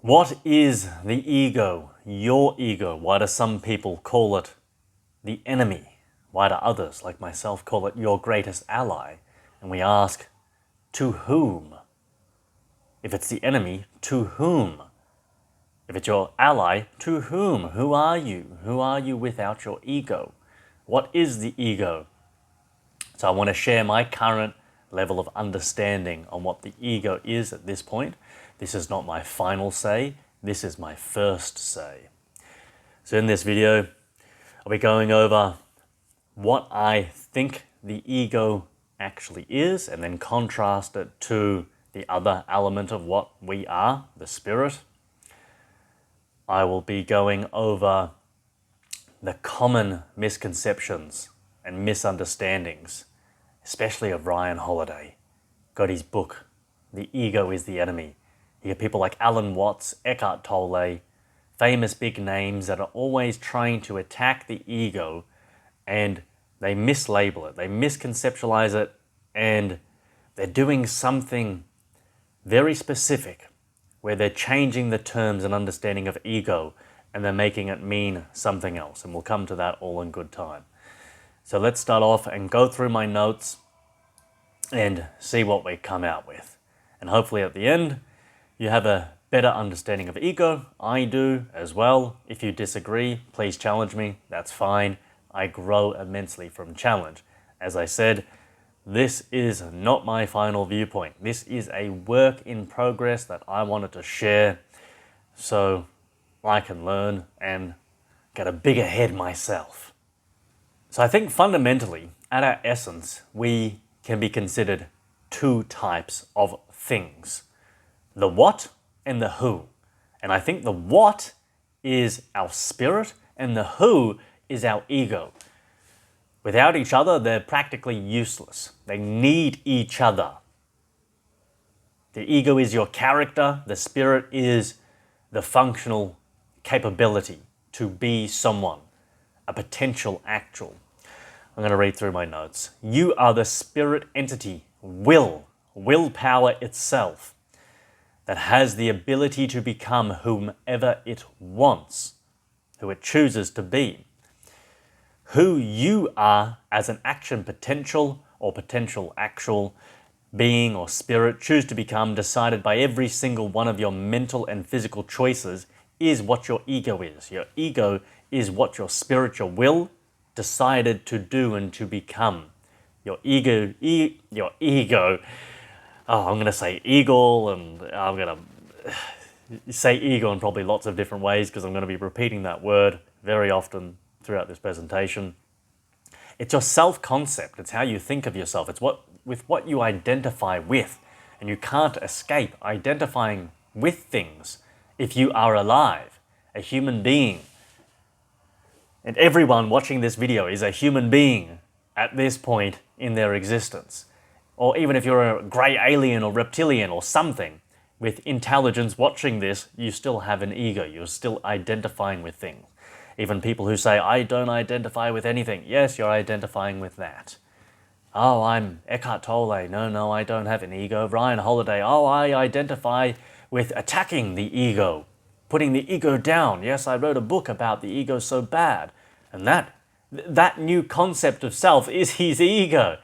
What is the ego? Your ego. Why do some people call it the enemy? Why do others, like myself, call it your greatest ally? And we ask, to whom? If it's the enemy, to whom? If it's your ally, to whom? Who are you? Who are you without your ego? What is the ego? So I want to share my current level of understanding on what the ego is at this point. This is not my final say, this is my first say. So in this video, I'll be going over what I think the ego actually is and then contrast it to the other element of what we are, the spirit. I will be going over the common misconceptions and misunderstandings, especially of Ryan Holiday. Got his book, The Ego is the Enemy. You get people like Alan Watts, Eckhart Tolle, famous big names that are always trying to attack the ego, and they mislabel it, they misconceptualize it, and they're doing something very specific where they're changing the terms and understanding of ego and they're making it mean something else. And we'll come to that all in good time. So let's start off and go through my notes and see what we come out with. And hopefully at the end, you have a better understanding of ego. I do as well. If you disagree, please challenge me. That's fine. I grow immensely from challenge. As I said, this is not my final viewpoint. This is a work in progress that I wanted to share so I can learn and get a bigger head myself. So I think fundamentally, at our essence, we can be considered two types of things. The what and the who. And I think the what is our spirit and the who is our ego. Without each other, they're practically useless. They need each other. The ego is your character. The spirit is the functional capability to be someone, a potential actual. I'm going to read through my notes. You are the spirit entity, willpower itself, that has the ability to become whomever it wants, who it chooses to be. Who you are as an action potential or potential actual being or spirit choose to become, decided by every single one of your mental and physical choices, is what your ego is. Your ego is what your spirit, your will, decided to do and to become. Your ego, I'm going to say eagle, and I'm going to say ego in probably lots of different ways because I'm going to be repeating that word very often throughout this presentation. It's your self-concept. It's how you think of yourself. It's what you identify with. And you can't escape identifying with things if you are alive, a human being. And everyone watching this video is a human being at this point in their existence. Or even if you're a grey alien or reptilian or something, with intelligence watching this, you still have an ego. You're still identifying with things. Even people who say, I don't identify with anything. Yes, you're identifying with that. Oh, I'm Eckhart Tolle. No, I don't have an ego. Ryan Holiday. Oh, I identify with attacking the ego, putting the ego down. Yes, I wrote a book about the ego so bad. And that new concept of self is his ego.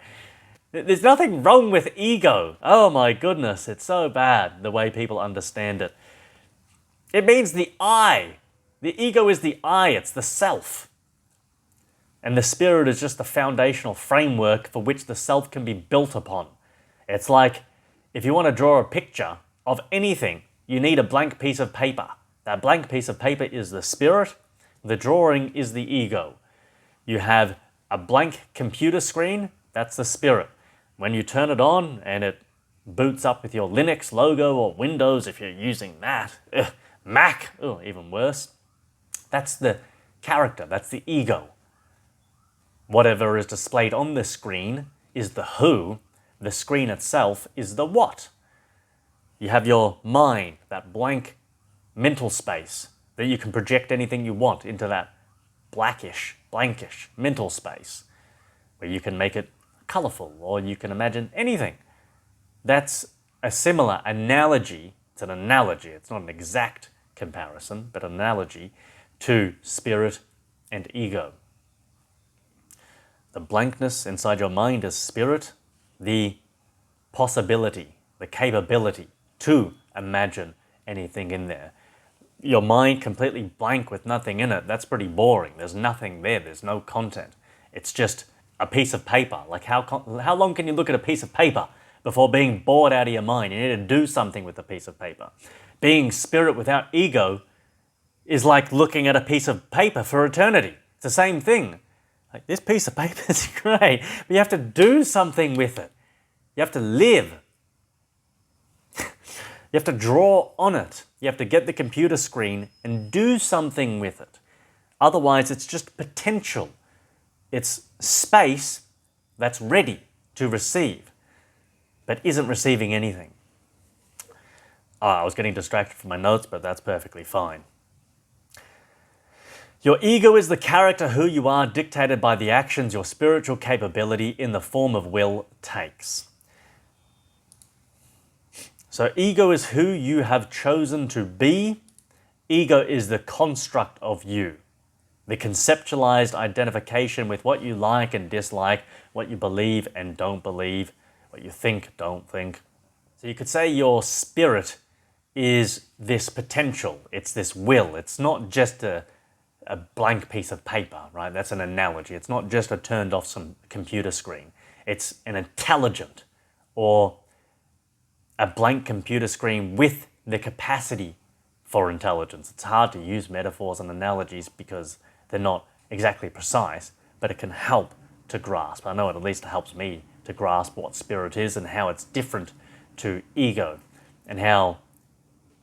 There's nothing wrong with ego. Oh my goodness, it's so bad the way people understand it. It means the I. The ego is the I, it's the self. And the spirit is just the foundational framework for which the self can be built upon. It's like if you want to draw a picture of anything, you need a blank piece of paper. That blank piece of paper is the spirit, the drawing is the ego. You have a blank computer screen, that's the spirit. When you turn it on and it boots up with your Linux logo or Windows if you're using that, Mac, even worse, that's the character, that's the ego. Whatever is displayed on the screen is the who, the screen itself is the what. You have your mind, that blank mental space that you can project anything you want into that blankish mental space where you can make it colorful or you can imagine anything. That's a similar analogy It's an analogy. It's not an exact comparison, but an analogy to spirit and ego. The blankness inside your mind is spirit, the possibility, the capability to imagine anything in there. Your mind completely blank with nothing in it, that's pretty boring. There's nothing there, there's no content. It's just a piece of paper. Like how long can you look at a piece of paper before being bored out of your mind? You need to do something with a piece of paper. Being spirit without ego is like looking at a piece of paper for eternity. It's the same thing. Like, this piece of paper is great, but you have to do something with it. You have to live. You have to draw on it. You have to get the computer screen and do something with it. Otherwise, it's just potential. It's space that's ready to receive, but isn't receiving anything. I was getting distracted from my notes, but that's perfectly fine. Your ego is the character who you are, dictated by the actions your spiritual capability in the form of will takes. So ego is who you have chosen to be. Ego is the construct of you, the conceptualized identification with what you like and dislike, what you believe and don't believe, what you think, don't think. So you could say your spirit is this potential, it's this will. It's not just a blank piece of paper, right? That's an analogy. It's not just a turned off some computer screen. It's an intelligent or a blank computer screen with the capacity for intelligence. It's hard to use metaphors and analogies because they're not exactly precise, but it can help to grasp. I know it at least helps me to grasp what spirit is and how it's different to ego, and how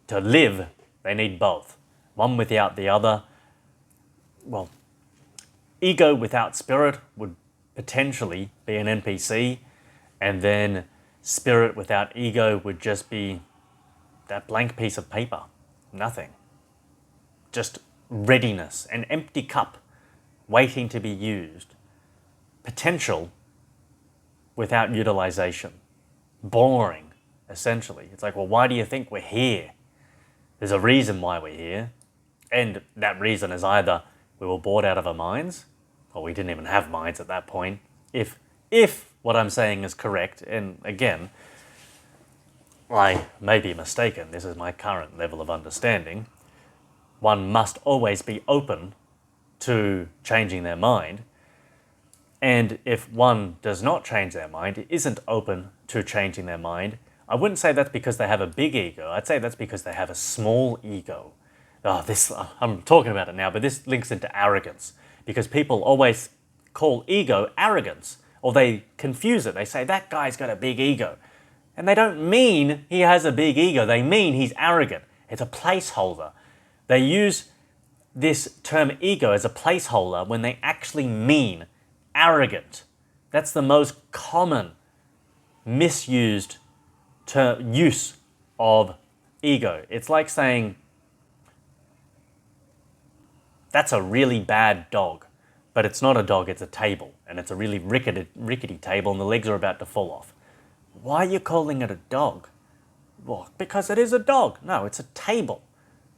to live, they need both. One without the other, well, ego without spirit would potentially be an NPC, and then spirit without ego would just be that blank piece of paper. Nothing. Just readiness, an empty cup waiting to be used. Potential without utilization. Boring, essentially. It's like, well, why do you think we're here? There's a reason why we're here, and that reason is either we were bored out of our minds, or we didn't even have minds at that point. If what I'm saying is correct, and again, I may be mistaken, this is my current level of understanding, one must always be open to changing their mind, and if one does not change their mind, isn't open to changing their mind, I wouldn't say that's because they have a big ego, I'd say that's because they have a small ego. I'm talking about it now, but this links into arrogance, because people always call ego arrogance, or they confuse it. They say, that guy's got a big ego. And they don't mean he has a big ego, they mean he's arrogant. It's a placeholder. They use this term ego as a placeholder when they actually mean arrogant. That's the most common misused use of ego. It's like saying, that's a really bad dog. But it's not a dog, it's a table. And it's a really rickety table and the legs are about to fall off. Why are you calling it a dog? Well, because it is a dog. No, it's a table.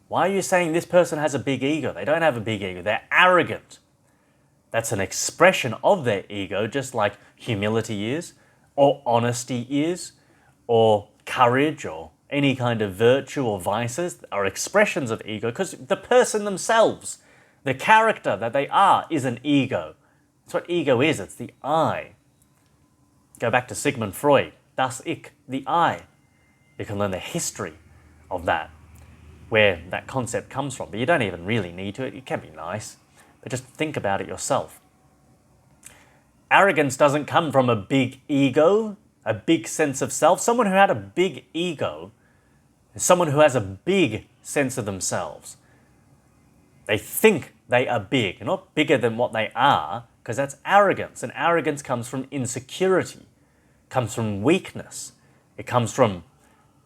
Why are you saying this person has a big ego? They don't have a big ego. They're arrogant. That's an expression of their ego, just like humility is, or honesty is, or courage, or any kind of virtue or vices are expressions of ego, because the person themselves, the character that they are, is an ego. That's what ego is. It's the I. Go back to Sigmund Freud. Das Ich, the I. You can learn the history of that, where that concept comes from. But you don't even really need to. It can be nice, but just think about it yourself. Arrogance doesn't come from a big ego, a big sense of self. Someone who had a big ego is someone who has a big sense of themselves. They think they are big, not bigger than what they are, because that's arrogance. And arrogance comes from insecurity, comes from weakness. It comes from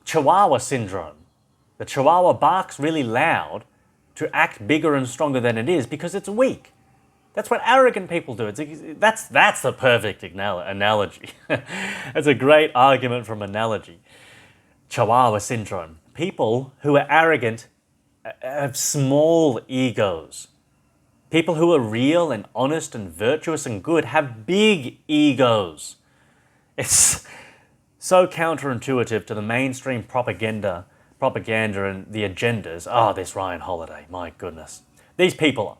Chihuahua syndrome. The Chihuahua barks really loud to act bigger and stronger than it is because it's weak. That's what arrogant people do. That's the perfect analogy. It's a great argument from analogy. Chihuahua syndrome. People who are arrogant have small egos. People who are real and honest and virtuous and good have big egos. It's so counterintuitive to the mainstream propaganda and the agendas. Oh, this Ryan Holiday, my goodness. These people,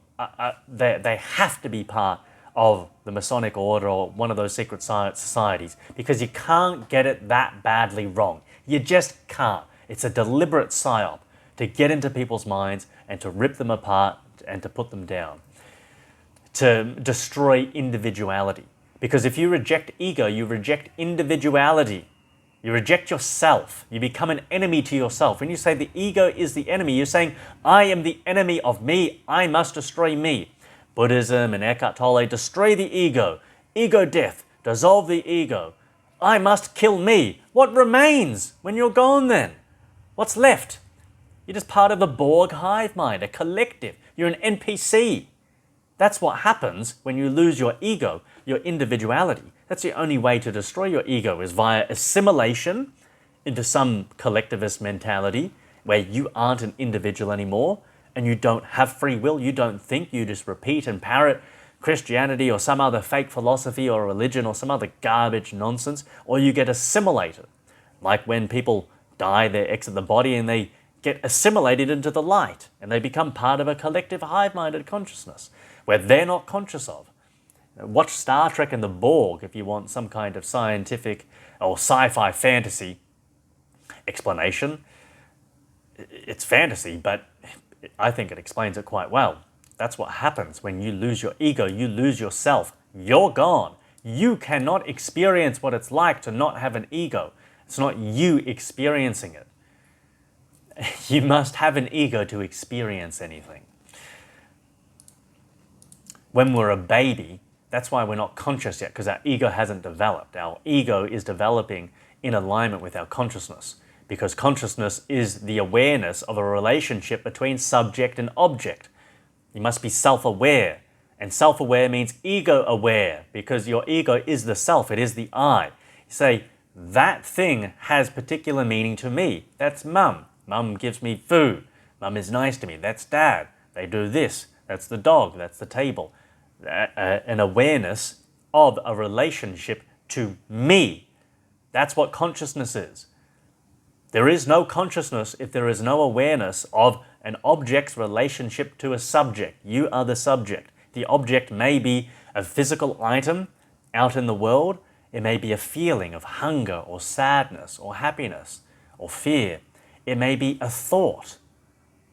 they have to be part of the Masonic order or one of those secret societies because you can't get it that badly wrong. You just can't. It's a deliberate psyop to get into people's minds and to rip them apart and to put them down, to destroy individuality. Because if you reject ego, you reject individuality. You reject yourself. You become an enemy to yourself. When you say the ego is the enemy, you're saying, I am the enemy of me. I must destroy me. Buddhism and Eckhart Tolle, destroy the ego. Ego death. Dissolve the ego. I must kill me. What remains when you're gone then? What's left? You're just part of a Borg hive mind, a collective. You're an NPC. That's what happens when you lose your ego, your individuality. That's the only way to destroy your ego is via assimilation into some collectivist mentality where you aren't an individual anymore and you don't have free will, you don't think, you just repeat and parrot Christianity or some other fake philosophy or religion or some other garbage nonsense, or you get assimilated. Like when people die, they exit the body and they get assimilated into the light and they become part of a collective hive-minded consciousness where they're not conscious of. Watch Star Trek and the Borg if you want some kind of scientific or sci-fi fantasy explanation. It's fantasy, but I think it explains it quite well. That's what happens when you lose your ego, you lose yourself. You're gone. You cannot experience what it's like to not have an ego. It's not you experiencing it. You must have an ego to experience anything. When we're a baby, that's why we're not conscious yet, because our ego hasn't developed. Our ego is developing in alignment with our consciousness, because consciousness is the awareness of a relationship between subject and object. You must be self-aware, and self-aware means ego-aware, because your ego is the self, it is the I. You say, that thing has particular meaning to me. That's mum. Mum gives me food. Mum is nice to me. That's dad. They do this. That's the dog. That's the table. An awareness of a relationship to me. That's what consciousness is. There is no consciousness if there is no awareness of an object's relationship to a subject. You are the subject. The object may be a physical item out in the world. It may be a feeling of hunger or sadness or happiness or fear. It may be a thought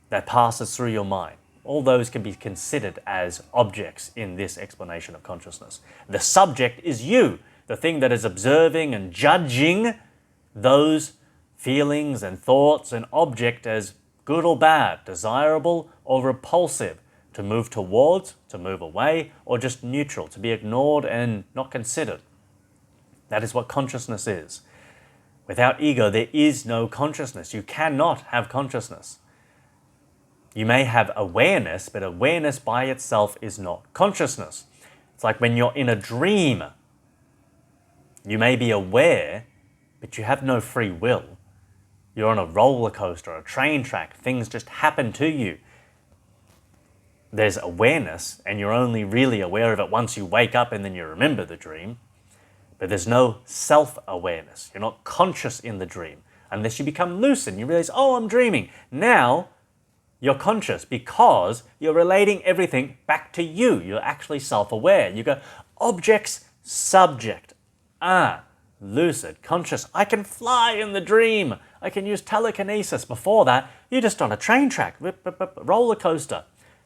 that passes through your mind. All those can be considered as objects in this explanation of consciousness. The subject is you, the thing that is observing and judging those feelings and thoughts and object as good or bad, desirable or repulsive, to move towards, to move away, or just neutral, to be ignored and not considered. That is what consciousness is. Without ego, there is no consciousness. You cannot have consciousness. You may have awareness, but awareness by itself is not consciousness. It's like when you're in a dream. You may be aware, but you have no free will. You're on a roller coaster, a train track. Things just happen to you. There's awareness, and you're only really aware of it once you wake up and then you remember the dream. But there's no self-awareness. You're not conscious in the dream unless you become lucid and you realize, oh, I'm dreaming. Now you're conscious because you're relating everything back to you. You're actually self-aware. You go, objects, subject. Lucid, conscious. I can fly in the dream. I can use telekinesis. Before that, you're just on a train track, roller coaster,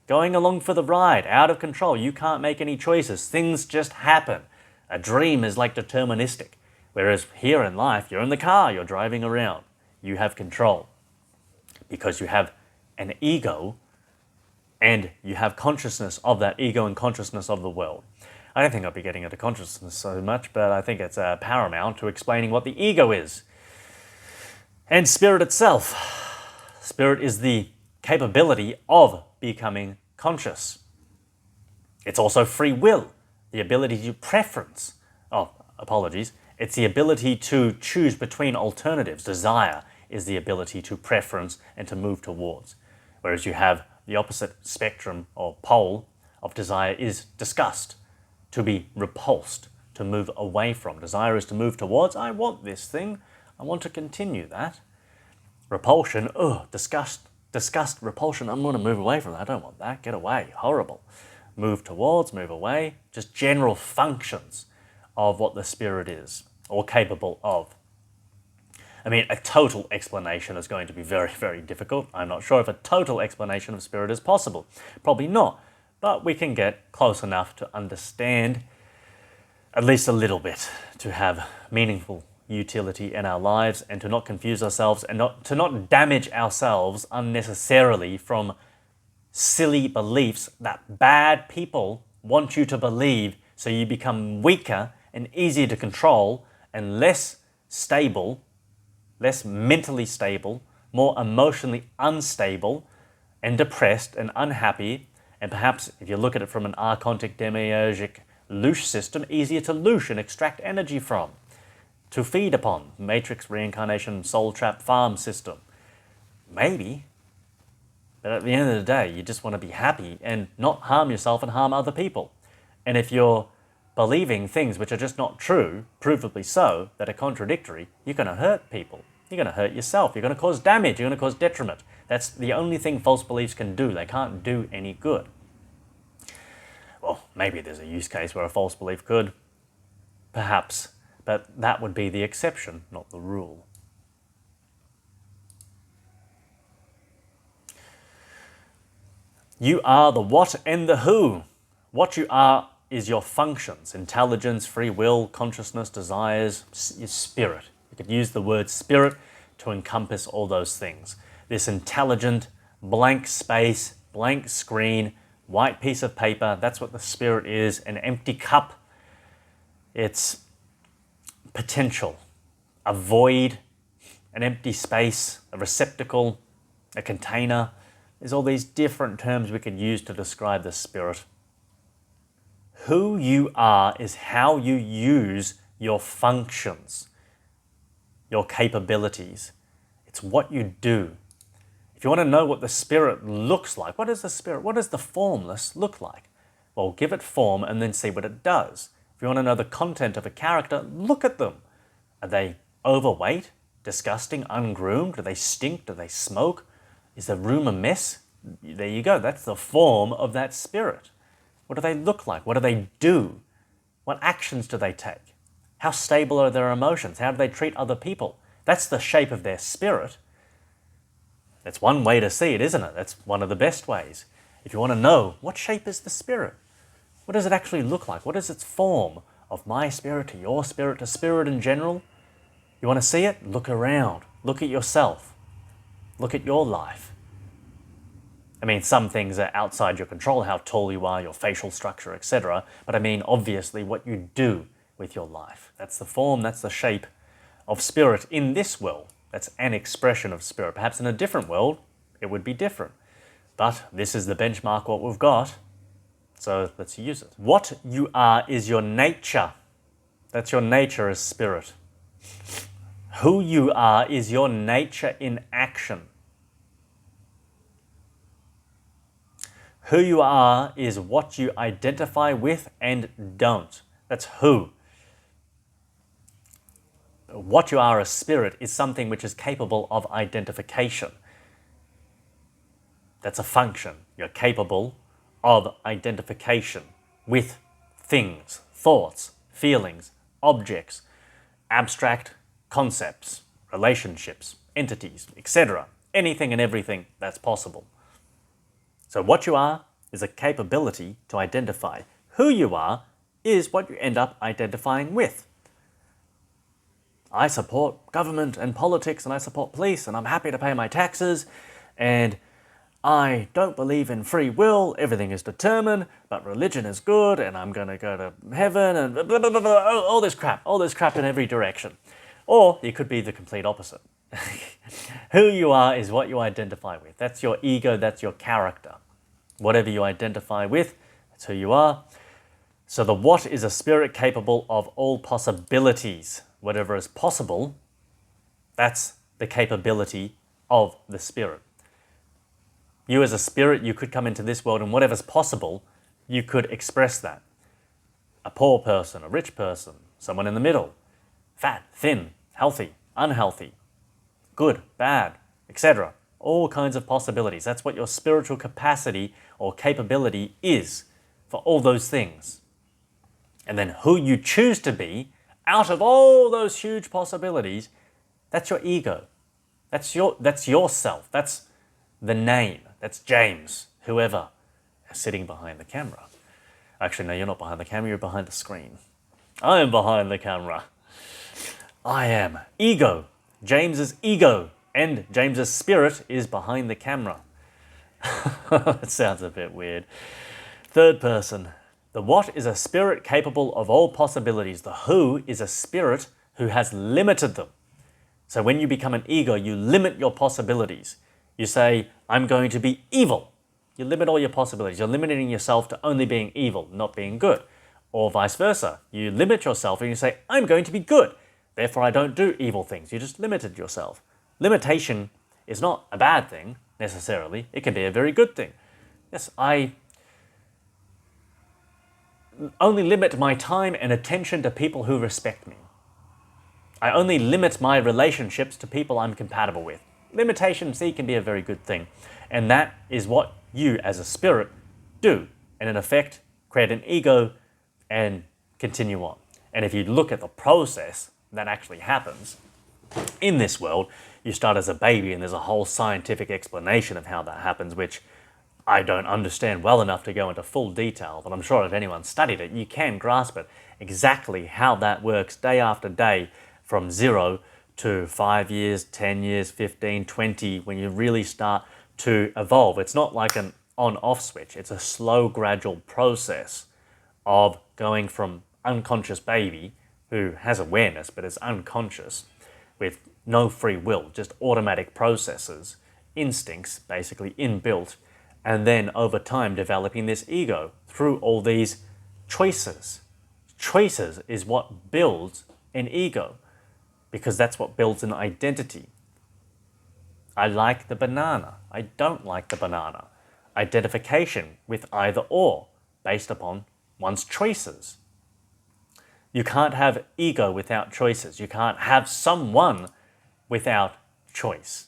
going along for the ride, out of control. You can't make any choices. Things just happen. A dream is like deterministic, whereas here in life, you're in the car, you're driving around. You have control because you have an ego and you have consciousness of that ego and consciousness of the world. I don't think I'll be getting into consciousness so much, but I think it's paramount to explaining what the ego is. And spirit itself. Spirit is the capability of becoming conscious. It's also free will, the ability to preference. It's the ability to choose between alternatives, desire, is the ability to preference and to move towards. Whereas you have the opposite spectrum or pole of desire is disgust, to be repulsed, to move away from. Desire is to move towards, I want this thing, I want to continue that. Repulsion, disgust, repulsion, I'm going to move away from that, I don't want that, get away, horrible. Move towards, move away, just general functions of what the spirit is, or capable of. I mean, a total explanation is going to be very, very difficult. I'm not sure if a total explanation of spirit is possible. Probably not, but we can get close enough to understand at least a little bit, to have meaningful utility in our lives and to not confuse ourselves and to not damage ourselves unnecessarily from silly beliefs that bad people want you to believe, so you become weaker and easier to control and less stable, less mentally stable, more emotionally unstable and depressed and unhappy, and perhaps if you look at it from an archontic demiurgic loosh system, easier to loosh and extract energy from, to feed upon, matrix reincarnation soul trap farm system. Maybe. But at the end of the day, you just want to be happy and not harm yourself and harm other people. And if you're believing things which are just not true, provably so, that are contradictory, you're going to hurt people. You're going to hurt yourself. You're going to cause damage. You're going to cause detriment. That's the only thing false beliefs can do. They can't do any good. Well, maybe there's a use case where a false belief could. Perhaps. But that would be the exception, not the rule. You are the what and the who. What you are is your functions: intelligence, free will, consciousness, desires, your spirit. You could use the word spirit to encompass all those things. This intelligent, blank space, blank screen, white piece of paper, that's what the spirit is. An empty cup. It's potential. A void, an empty space, a receptacle, a container. There's all these different terms we could use to describe the spirit. Who you are is how you use your functions, your capabilities. It's what you do. If you want to know what the spirit looks like, what is the spirit? What does the formless look like? Well, give it form and then see what it does. If you want to know the content of a character, look at them. Are they overweight, disgusting, ungroomed? Do they stink? Do they smoke? Is the room a mess? There you go. That's the form of that spirit. What do they look like? What do they do? What actions do they take? How stable are their emotions? How do they treat other people? That's the shape of their spirit. That's one way to see it, isn't it? That's one of the best ways. If you want to know, what shape is the spirit? What does it actually look like? What is its form? Of my spirit to your spirit to spirit in general? You want to see it? Look around. Look at yourself. Look at your life. I mean, some things are outside your control, how tall you are, your facial structure, etc. But I mean, obviously, what you do with your life. That's the form, that's the shape of spirit in this world. That's an expression of spirit. Perhaps in a different world, it would be different. But this is the benchmark, what we've got. So let's use it. What you are is your nature. That's your nature as spirit. Who you are is your nature in action. Who you are is what you identify with and don't. That's who. What you are as spirit is something which is capable of identification. That's a function. You're capable of identification with things, thoughts, feelings, objects, abstract concepts, relationships, entities, etc. Anything and everything that's possible. So what you are is a capability to identify. Who you are is what you end up identifying with. I support government and politics, and I support police, and I'm happy to pay my taxes, and I don't believe in free will, everything is determined, but religion is good, and I'm going to go to heaven, and blah, blah, blah, blah, all this crap in every direction. Or you could be the complete opposite. Who you are is what you identify with. That's your ego, that's your character. Whatever you identify with, that's who you are. So the what is a spirit capable of all possibilities. Whatever is possible, that's the capability of the spirit. You as a spirit, you could come into this world and whatever's possible, you could express that. A poor person, a rich person, someone in the middle, fat, thin, healthy, unhealthy, good, bad, etc. All kinds of possibilities. That's what your spiritual capacity or capability is for all those things. And then who you choose to be out of all those huge possibilities, that's your ego. That's yourself. That's the name. That's James, whoever, sitting behind the camera. Actually, no, you're not behind the camera, you're behind the screen. I am behind the camera. I am ego. James's ego and James's spirit is behind the camera. It sounds a bit weird. Third person. The what is a spirit capable of all possibilities. The who is a spirit who has limited them. So when you become an ego, you limit your possibilities. You say, I'm going to be evil. You limit all your possibilities. You're limiting yourself to only being evil, not being good. Or vice versa. You limit yourself and you say, I'm going to be good. Therefore, I don't do evil things. You just limited yourself. Limitation is not a bad thing, necessarily. It can be a very good thing. Yes, I only limit my time and attention to people who respect me. I only limit my relationships to people I'm compatible with. Limitation, see, can be a very good thing. And that is what you, as a spirit, do. And in effect, create an ego and continue on. And if you look at the process that actually happens in this world, you start as a baby and there's a whole scientific explanation of how that happens, which I don't understand well enough to go into full detail, but I'm sure if anyone studied it, you can grasp it, exactly how that works day after day from 0 to 5 years, 10 years, 15, 20, when you really start to evolve. It's not like an on-off switch. It's a slow, gradual process of going from unconscious baby who has awareness but is unconscious with no free will, just automatic processes, instincts basically inbuilt, and then over time developing this ego through all these choices. Choices is what builds an ego, because that's what builds an identity. I like the banana. I don't like the banana. Identification with either or, based upon one's choices. You can't have ego without choices. You can't have someone without choice.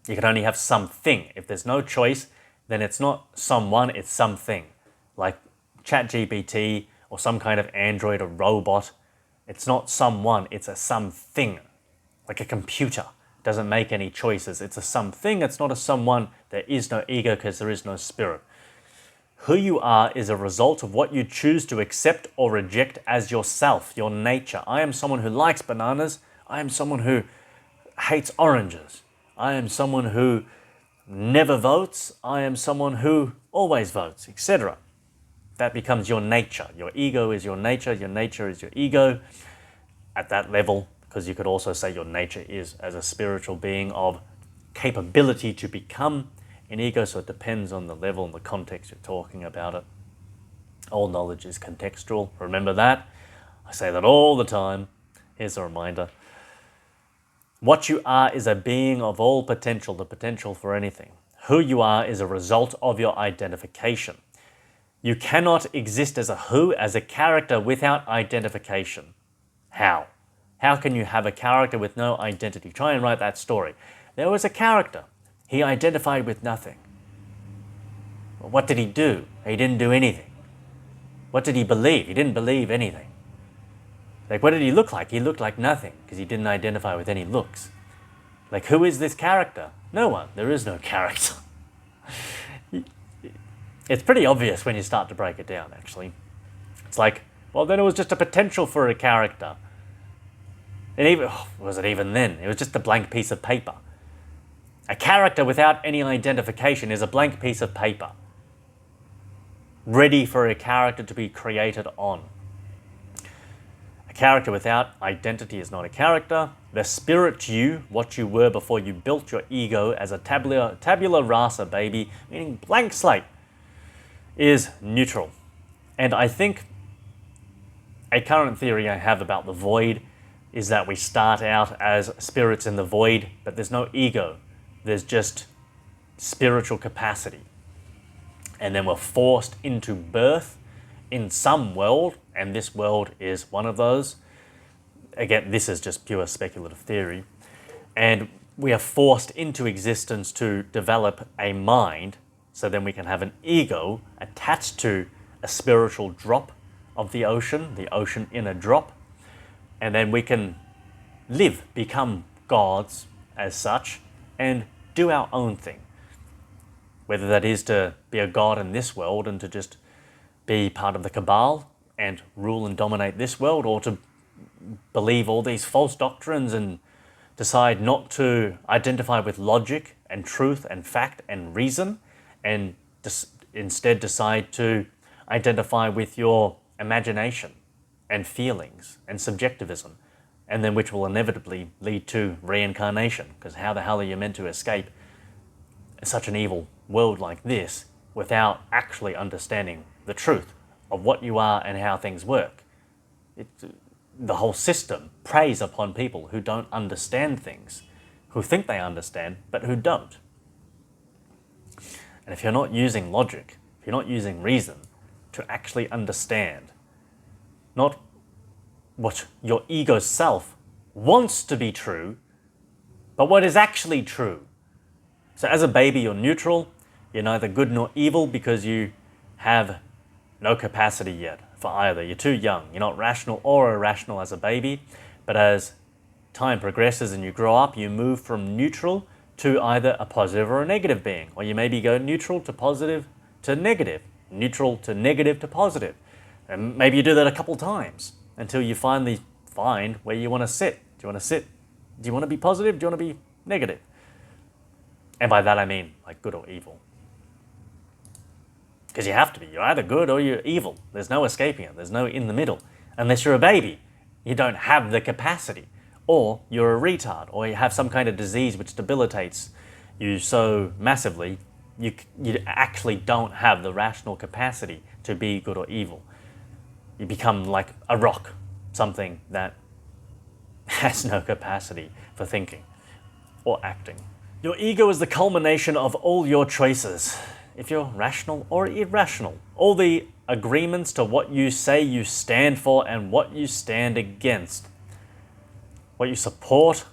You can only have something. If there's no choice, then it's not someone, it's something. Like ChatGPT or some kind of android or robot. It's not someone, it's a something. Like a computer. It doesn't make any choices. It's a something, it's not a someone. There is no ego because there is no spirit. Who you are is a result of what you choose to accept or reject as yourself, your nature. I am someone who likes bananas. I am someone who hates oranges. I am someone who never votes. I am someone who always votes, etc. That becomes your nature. Your ego is your nature is your ego at that level, because you could also say your nature is as a spiritual being of capability to become an ego, so it depends on the level and the context you're talking about it. All knowledge is contextual. Remember that. I say that all the time. Here's a reminder. What you are is a being of all potential, the potential for anything. Who you are is a result of your identification. You cannot exist as a who, as a character, without identification. How? How can you have a character with no identity? Try and write that story. There was a character. He identified with nothing. Well, what did he do? He didn't do anything. What did he believe? He didn't believe anything. Like, what did he look like? He looked like nothing because he didn't identify with any looks. Like, who is this character? No one. There is no character. It's pretty obvious when you start to break it down, actually. It's like, well, then it was just a potential for a character. And even, was it even then? It was just a blank piece of paper. A character without any identification is a blank piece of paper, ready for a character to be created on. A character without identity is not a character. The spirit you, what you were before you built your ego as a tabula rasa, baby, meaning blank slate, is neutral. And I think a current theory I have about the void, is that we start out as spirits in the void, but there's no ego. There's just spiritual capacity. And then we're forced into birth in some world, and this world is one of those. Again, this is just pure speculative theory. And we are forced into existence to develop a mind, so then we can have an ego attached to a spiritual drop of the ocean inner drop, and then we can live, become gods as such, and do our own thing. Whether that is to be a god in this world and to just be part of the cabal and rule and dominate this world, or to believe all these false doctrines and decide not to identify with logic and truth and fact and reason, and instead decide to identify with your imagination and feelings and subjectivism, and then which will inevitably lead to reincarnation, because how the hell are you meant to escape such an evil world like this without actually understanding the truth of what you are and how things work? The whole system preys upon people who don't understand things, who think they understand, but who don't. And if you're not using logic, if you're not using reason to actually understand, not what your ego self wants to be true, but what is actually true. So as a baby, you're neutral, you're neither good nor evil because you have no capacity yet for either. You're too young, you're not rational or irrational as a baby, but as time progresses and you grow up, you move from neutral to either a positive or a negative being, or you maybe go neutral to positive to negative, neutral to negative to positive. And maybe you do that a couple times until you finally find where you want to sit. Do you want to sit? Do you want to be positive? Do you want to be negative? And by that I mean like good or evil. Because you have to be. You're either good or you're evil. There's no escaping it. There's no in the middle. Unless you're a baby. You don't have the capacity. Or you're a retard. Or you have some kind of disease which debilitates you so massively you actually don't have the rational capacity to be good or evil. You become like a rock. Something that has no capacity for thinking or acting. Your ego is the culmination of all your choices. If you're rational or irrational, all the agreements to what you say you stand for and what you stand against, what you support,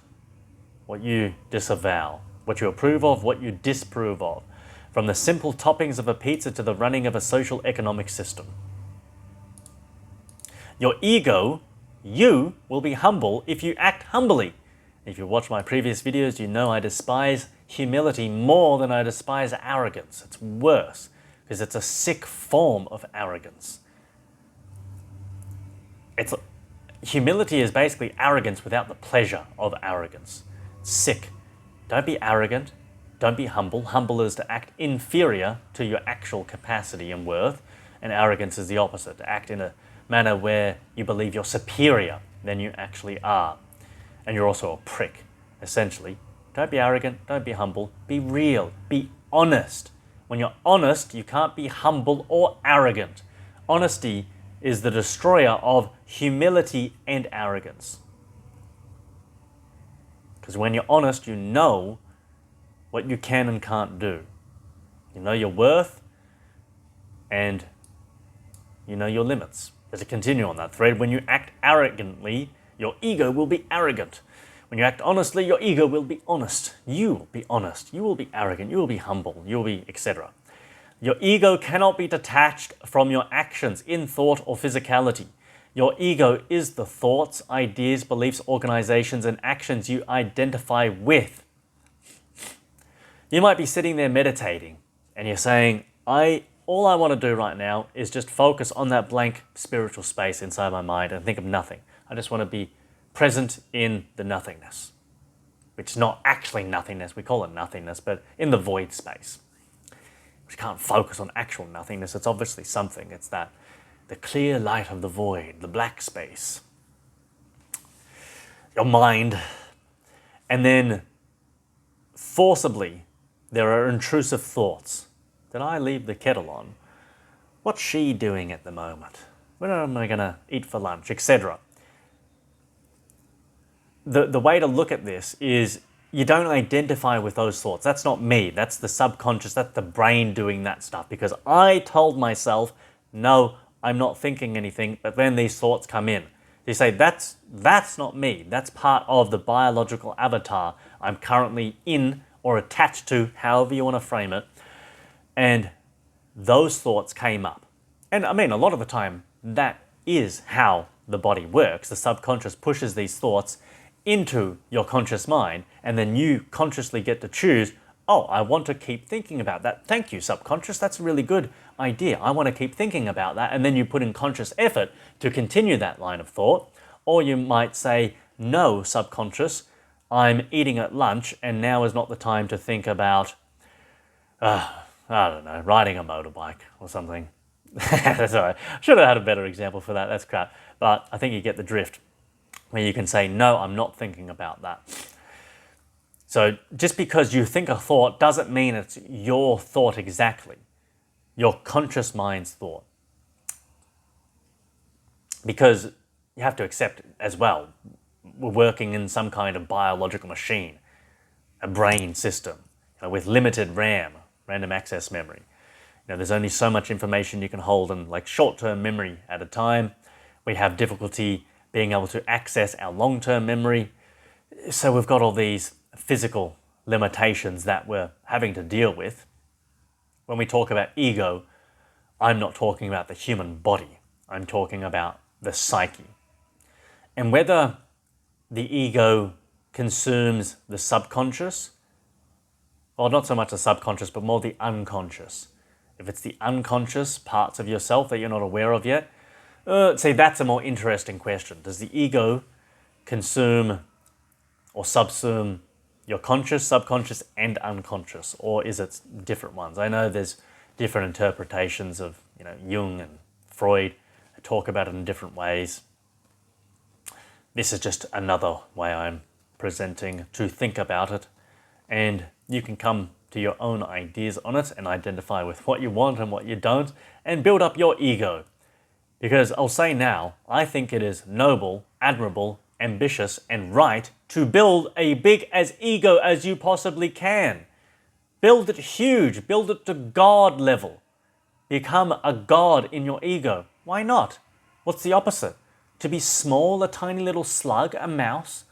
what you disavow, what you approve of, what you disapprove of, from the simple toppings of a pizza to the running of a social economic system. Your ego, you, will be humble if you act humbly. If you watch my previous videos, you know I despise humility more than I despise arrogance. It's worse, because it's a sick form of arrogance. Humility is basically arrogance without the pleasure of arrogance. It's sick. Don't be arrogant. Don't be humble. Humble is to act inferior to your actual capacity and worth, and arrogance is the opposite, to act in a manner where you believe you're superior than you actually are. And you're also a prick, essentially. Don't be arrogant, don't be humble, be real, be honest. When you're honest, you can't be humble or arrogant. Honesty is the destroyer of humility and arrogance. Because when you're honest, you know what you can and can't do. You know your worth, and you know your limits. But to continue on that thread, when you act arrogantly, your ego will be arrogant. When you act honestly, your ego will be honest. You will be honest. You will be arrogant. You will be humble. You will be etc. Your ego cannot be detached from your actions in thought or physicality. Your ego is the thoughts, ideas, beliefs, organizations, and actions you identify with. You might be sitting there meditating and you're saying, all I want to do right now is just focus on that blank spiritual space inside my mind and think of nothing. I just want to be present in the nothingness, which is not actually nothingness. We call it nothingness, but in the void space. We can't focus on actual nothingness. It's obviously something. It's that the clear light of the void, the black space, your mind. And then forcibly, there are intrusive thoughts. Did I leave the kettle on? What's she doing at the moment? When am I going to eat for lunch, etc. the way to look at this is you don't identify with those thoughts. That's not me. That's the subconscious. That's the brain doing that stuff. Because I told myself, no, I'm not thinking anything. But then these thoughts come in. You say, that's not me. That's part of the biological avatar I'm currently in or attached to, however you want to frame it. And those thoughts came up. And I mean, a lot of the time, that is how the body works. The subconscious pushes these thoughts into your conscious mind, and then you consciously get to choose, oh, I want to keep thinking about that. Thank you, subconscious. That's a really good idea. I want to keep thinking about that. And then you put in conscious effort to continue that line of thought. Or you might say, no, subconscious, I'm eating at lunch, and now is not the time to think about, I don't know, riding a motorbike or something. That's all right. Should have had a better example for that. That's crap. But I think you get the drift, where you can say, no, I'm not thinking about that. So just because you think a thought doesn't mean it's your thought exactly, your conscious mind's thought. Because you have to accept as well, we're working in some kind of biological machine, a brain system, with limited RAM, random access memory. There's only so much information you can hold in like short-term memory at a time. We have difficulty being able to access our long-term memory. So we've got all these physical limitations that we're having to deal with. When we talk about ego, I'm not talking about the human body. I'm talking about the psyche. And whether the ego consumes the subconscious, well, not so much the subconscious, but more the unconscious. If it's the unconscious parts of yourself that you're not aware of yet, see, that's a more interesting question. Does the ego consume or subsume your conscious, subconscious, and unconscious, or is it different ones? I know there's different interpretations of Jung and Freud talk about it in different ways. This is just another way I'm presenting to think about it, and you can come to your own ideas on it and identify with what you want and what you don't, and build up your ego. Because I'll say now, I think it is noble, admirable, ambitious, and right to build a big as ego as you possibly can. Build it huge, build it to God level. Become a god in your ego. Why not? What's the opposite? To be small, a tiny little slug, a mouse,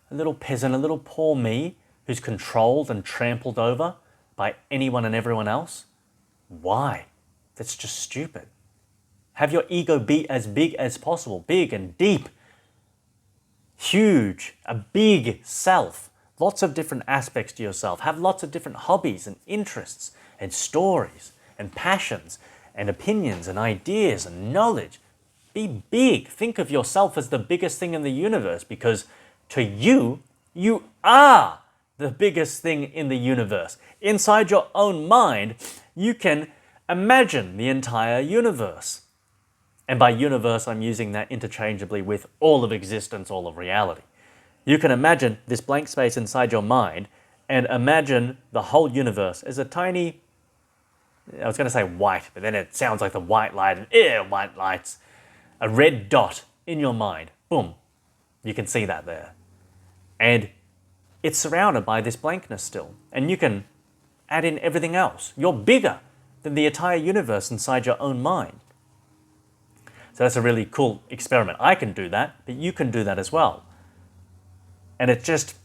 a little peasant, a little poor me, who's controlled and trampled over by anyone and everyone else? Why? That's just stupid. Have your ego be as big as possible, big and deep, huge, a big self, lots of different aspects to yourself. Have lots of different hobbies and interests and stories and passions and opinions and ideas and knowledge. Be big. Think of yourself as the biggest thing in the universe, because to you, you are the biggest thing in the universe. Inside your own mind, you can imagine the entire universe. And by universe, I'm using that interchangeably with all of existence, all of reality. You can imagine this blank space inside your mind and imagine the whole universe as a tiny, I was going to say white, but then it sounds like the white light, and white lights, a red dot in your mind. Boom. You can see that there. And it's surrounded by this blankness still. And you can add in everything else. You're bigger than the entire universe inside your own mind. So that's a really cool experiment. I can do that, but you can do that as well. And it's just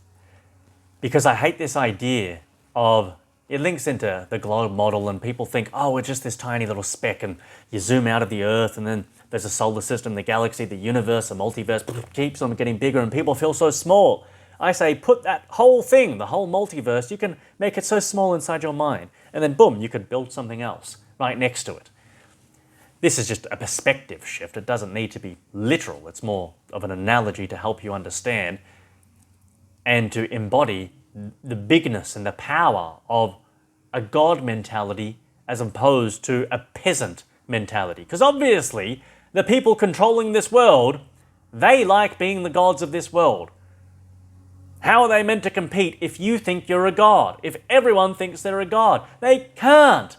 because I hate this idea of, it links into the globe model, and people think, oh, we're just this tiny little speck, and you zoom out of the earth and then there's a solar system, the galaxy, the universe, the multiverse keeps on getting bigger and people feel so small. I say, put that whole thing, the whole multiverse, you can make it so small inside your mind, and then boom, you could build something else right next to it. This is just a perspective shift. It doesn't need to be literal. It's more of an analogy to help you understand and to embody the bigness and the power of a God mentality as opposed to a peasant mentality. Because obviously, the people controlling this world, they like being the gods of this world. How are they meant to compete if you think you're a god? If everyone thinks they're a god? They can't.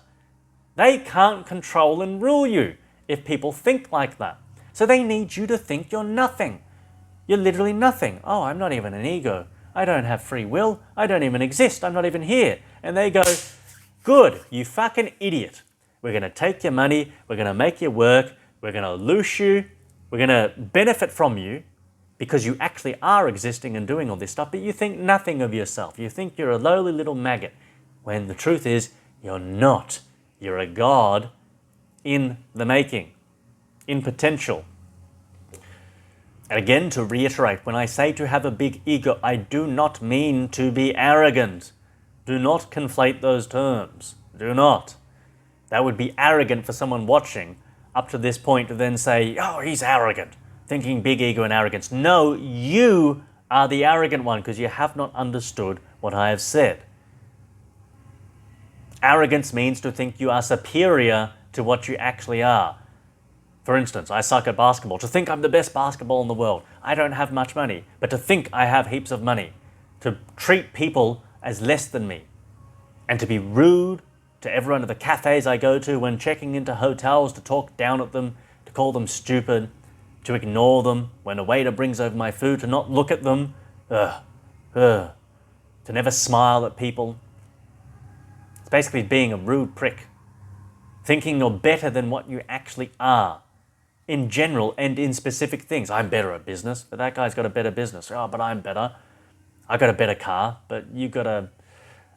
They can't control and rule you if people think like that. So they need you to think you're nothing. You're literally nothing. Oh, I'm not even an ego. I don't have free will. I don't even exist. I'm not even here. And they go, good, you fucking idiot. We're going to take your money. We're going to make you work. We're going to loose you. We're going to benefit from you because you actually are existing and doing all this stuff, but you think nothing of yourself. You think you're a lowly little maggot, when the truth is you're not. You're a god in the making, in potential. And again, to reiterate, when I say to have a big ego, I do not mean to be arrogant. Do not conflate those terms. Do not. That would be arrogant for someone watching up to this point to then say, oh, he's arrogant, thinking big ego and arrogance. No, you are the arrogant one because you have not understood what I have said. Arrogance means to think you are superior to what you actually are. For instance, I suck at basketball. To think I'm the best basketball in the world. I don't have much money, but to think I have heaps of money. To treat people as less than me. And to be rude to everyone at the cafes I go to when checking into hotels, to talk down at them, to call them stupid, to ignore them when a waiter brings over my food, to not look at them, to never smile at people. It's basically being a rude prick. Thinking you're better than what you actually are. In general and in specific things. I'm better at business, but that guy's got a better business. Oh, but I'm better. I got a better car, but you got a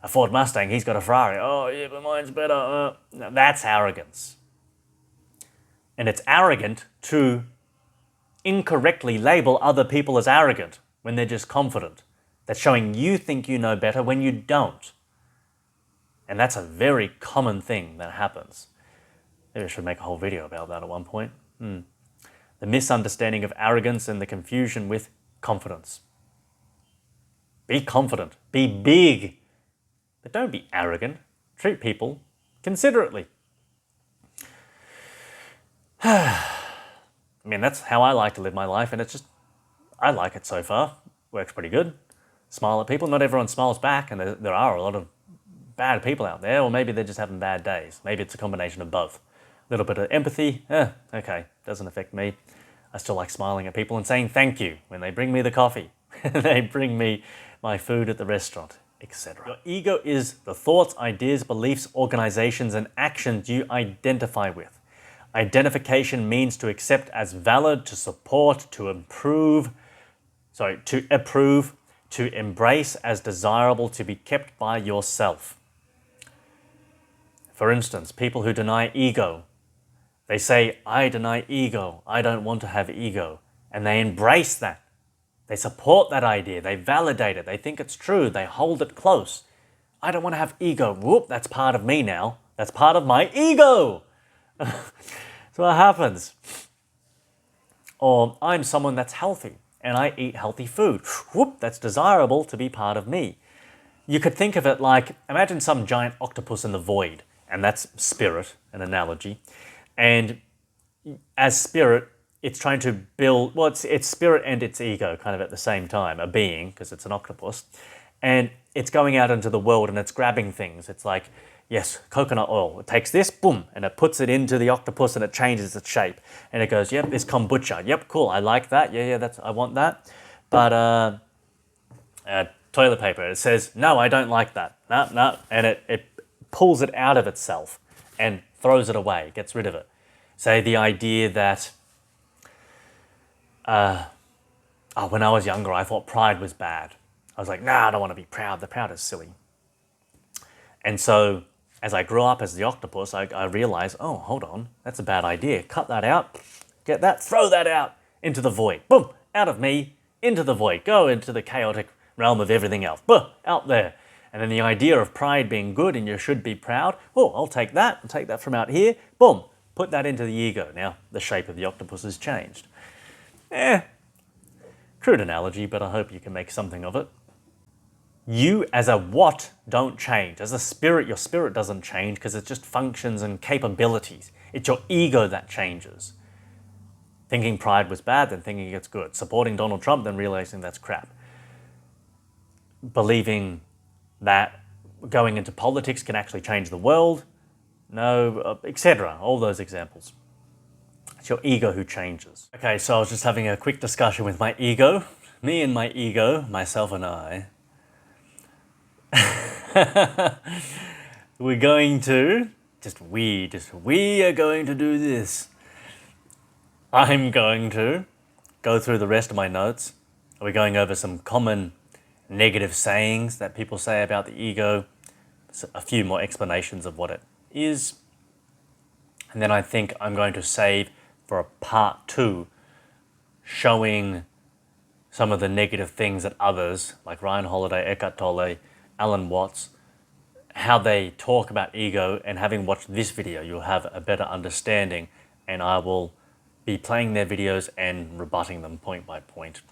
Ford Mustang, he's got a Ferrari. Oh, yeah, but mine's better. That's arrogance. And it's arrogant to incorrectly label other people as arrogant when they're just confident. That's showing you think you know better when you don't. And that's a very common thing that happens. Maybe I should make a whole video about that at one point. The misunderstanding of arrogance and the confusion with confidence. Be confident. Be big. But don't be arrogant. Treat people considerately. I mean, that's how I like to live my life, and I like it so far. Works pretty good. Smile at people. Not everyone smiles back, and there are a lot of bad people out there, or maybe they're just having bad days. Maybe it's a combination of both. A little bit of empathy, okay, doesn't affect me. I still like smiling at people and saying thank you when they bring me the coffee, they bring me my food at the restaurant, etc. Your ego is the thoughts, ideas, beliefs, organizations, and actions you identify with. Identification means to accept as valid, to support, to approve, to embrace as desirable, to be kept by yourself. For instance, people who deny ego, they say, I deny ego, I don't want to have ego, and they embrace that. They support that idea, they validate it, they think it's true, they hold it close. I don't want to have ego. Whoop, that's part of me now. That's part of my ego. That's what happens. Or I'm someone that's healthy and I eat healthy food. Whoop, that's desirable to be part of me. You could think of it like, imagine some giant octopus in the void, and that's spirit, an analogy. And as spirit, it's trying to build, well, it's spirit and its ego kind of at the same time, a being, because it's an octopus. And it's going out into the world and it's grabbing things. It's like, yes, coconut oil. It takes this, boom, and it puts it into the octopus and it changes its shape. And it goes, yep, this kombucha. Yep, cool, I like that. Yeah, I want that. But toilet paper, it says, no, I don't like that. No. And it pulls it out of itself and throws it away, gets rid of it. Say the idea that, when I was younger, I thought pride was bad. I was like, nah, I don't want to be proud. The proud is silly. And so as I grew up as the octopus, I realized, oh, hold on, that's a bad idea. Cut that out, get that, throw that out into the void. Boom, out of me, into the void. Go into the chaotic realm of everything else. Boom, out there. And then the idea of pride being good and you should be proud, oh, I'll take that from out here, boom, put that into the ego. Now, the shape of the octopus has changed. Crude analogy, but I hope you can make something of it. You as a what don't change. As a spirit, your spirit doesn't change because it's just functions and capabilities. It's your ego that changes. Thinking pride was bad, then thinking it's good. Supporting Donald Trump, then realizing that's crap. Believing that going into politics can actually change the world, no, etc. All those examples. It's your ego who changes. Okay, so I was just having a quick discussion with my ego. Me and my ego, myself and I. We're going to, we are going to do this. I'm going to go through the rest of my notes. We're going over some common negative sayings that people say about the ego, a few more explanations of what it is. And then I think I'm going to save for a part 2 showing some of the negative things that others, like Ryan Holiday, Eckhart Tolle, Alan Watts, how they talk about ego, and having watched this video, you'll have a better understanding, and I will be playing their videos and rebutting them point by point,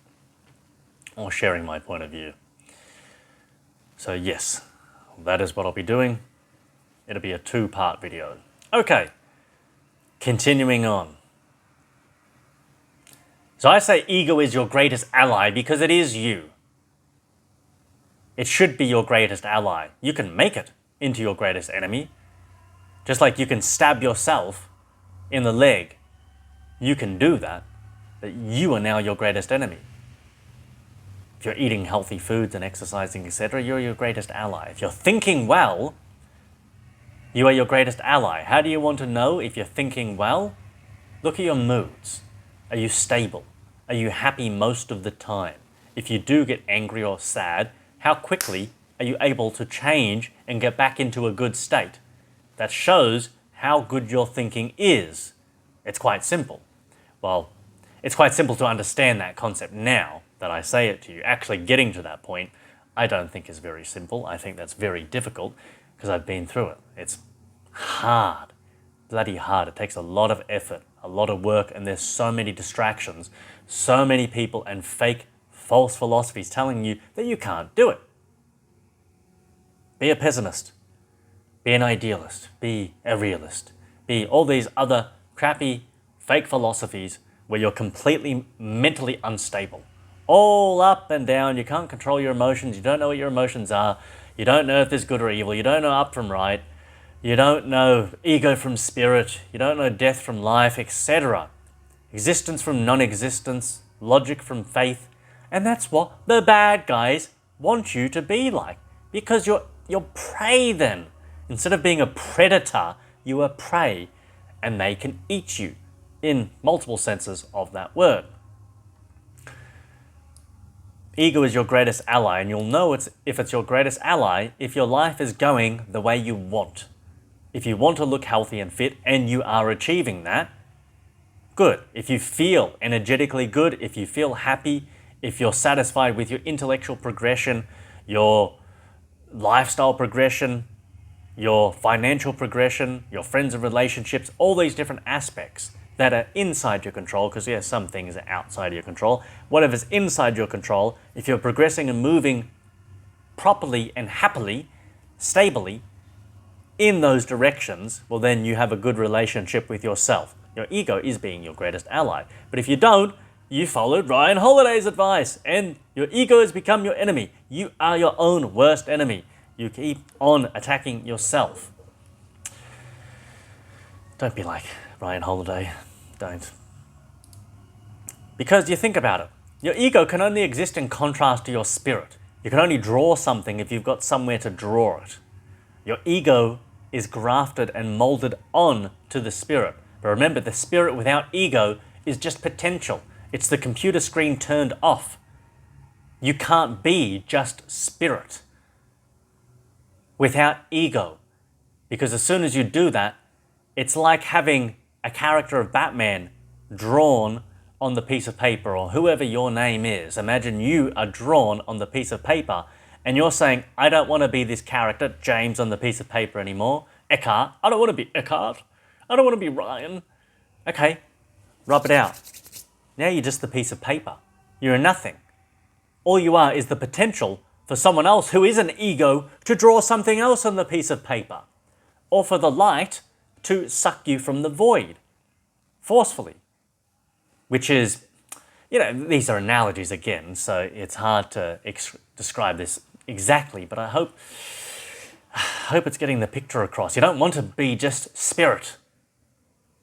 or sharing my point of view. So yes, that is what I'll be doing. It'll be a 2-part video. Okay, continuing on. So I say ego is your greatest ally because it is you. It should be your greatest ally. You can make it into your greatest enemy. Just like you can stab yourself in the leg. You can do that. But you are now your greatest enemy. If you're eating healthy foods and exercising, etc., you're your greatest ally. If you're thinking well, you are your greatest ally. How do you want to know if you're thinking well? Look at your moods. Are you stable? Are you happy most of the time? If you do get angry or sad, how quickly are you able to change and get back into a good state? That shows how good your thinking is. It's quite simple. Well, it's quite simple to understand that concept now that I say it to you. Actually getting to that point, I don't think is very simple. I think that's very difficult because I've been through it. It's hard, bloody hard. It takes a lot of effort, a lot of work, and there's so many distractions, so many people and fake, false philosophies telling you that you can't do it. Be a pessimist. Be an idealist. Be a realist. Be all these other crappy, fake philosophies where you're completely mentally unstable. All up and down. You can't control your emotions. You don't know what your emotions are. You don't know if there's good or evil. You don't know up from right. You don't know ego from spirit. You don't know death from life, etc. Existence from non-existence. Logic from faith. And that's what the bad guys want you to be like. Because you're prey then. Instead of being a predator, you are prey. And they can eat you in multiple senses of that word. Ego is your greatest ally, and you'll know if it's your greatest ally if your life is going the way you want. If you want to look healthy and fit and you are achieving that, good. If you feel energetically good, if you feel happy, if you're satisfied with your intellectual progression, your lifestyle progression, your financial progression, your friends and relationships, all these different aspects that are inside your control, because yes, some things are outside your control. Whatever's inside your control, if you're progressing and moving properly and happily, stably, in those directions, well then you have a good relationship with yourself. Your ego is being your greatest ally. But if you don't, you followed Ryan Holiday's advice and your ego has become your enemy. You are your own worst enemy. You keep on attacking yourself. Don't be like Ryan Holiday. Don't. Because you think about it. Your ego can only exist in contrast to your spirit. You can only draw something if you've got somewhere to draw it. Your ego is grafted and molded on to the spirit. But remember, the spirit without ego is just potential. It's the computer screen turned off. You can't be just spirit without ego. Because as soon as you do that, it's like having a character of Batman drawn on the piece of paper, or whoever your name is. Imagine you are drawn on the piece of paper and you're saying, I don't want to be this character, James, on the piece of paper anymore. Eckhart, I don't want to be Eckhart. I don't want to be Ryan. Okay, rub it out. Now you're just the piece of paper. You're a nothing. All you are is the potential for someone else who is an ego to draw something else on the piece of paper. Or for the light to suck you from the void, forcefully. Which is, these are analogies again, so it's hard to describe this exactly, but I hope it's getting the picture across. You don't want to be just spirit.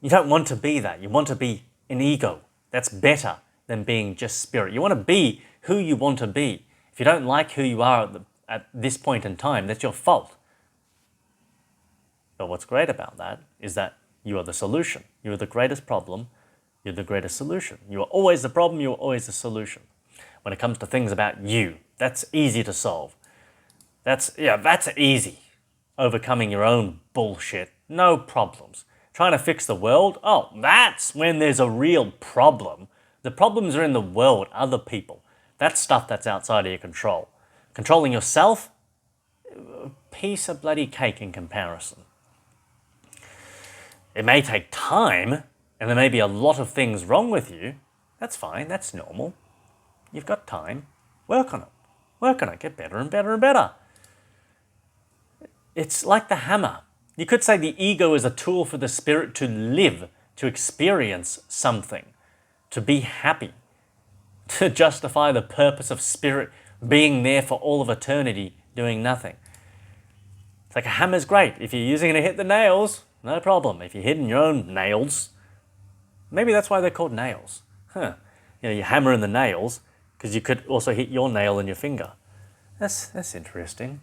You don't want to be that. You want to be an ego. That's better than being just spirit. You want to be who you want to be. If you don't like who you are at this point in time, that's your fault. But what's great about that is that you are the solution. You are the greatest problem. You're the greatest solution. You are always the problem. You are always the solution. When it comes to things about you, that's easy to solve. That's easy. Overcoming your own bullshit, no problems. Trying to fix the world, oh, that's when there's a real problem. The problems are in the world, other people. That's stuff that's outside of your control. Controlling yourself, piece of bloody cake in comparison. It may take time, and there may be a lot of things wrong with you. That's fine, that's normal. You've got time. Work on it. Work on it. Get better and better and better. It's like the hammer. You could say the ego is a tool for the spirit to live, to experience something, to be happy, to justify the purpose of spirit being there for all of eternity, doing nothing. It's like a hammer's great. If you're using it to hit the nails, no problem. If you're hitting your own nails, maybe that's why they're called nails. You hammer in the nails because you could also hit your nail in your finger. That's interesting.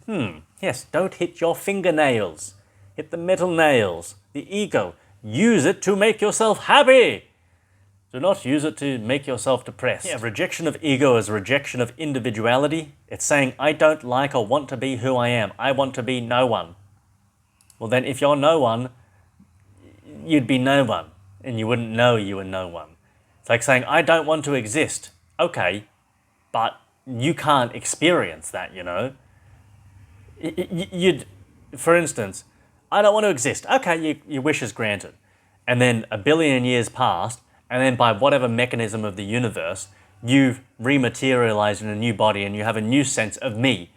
Yes, don't hit your fingernails. Hit the metal nails. The ego. Use it to make yourself happy. Do not use it to make yourself depressed. Yeah, rejection of ego is rejection of individuality. It's saying, I don't like or want to be who I am. I want to be no one. Well then, if you're no one, you'd be no one. And you wouldn't know you were no one. It's like saying, I don't want to exist. Okay, but you can't experience that, you know. You'd, for instance, I don't want to exist. Okay, your wish is granted. And then a billion years passed, and then by whatever mechanism of the universe, you rematerialize in a new body and you have a new sense of me.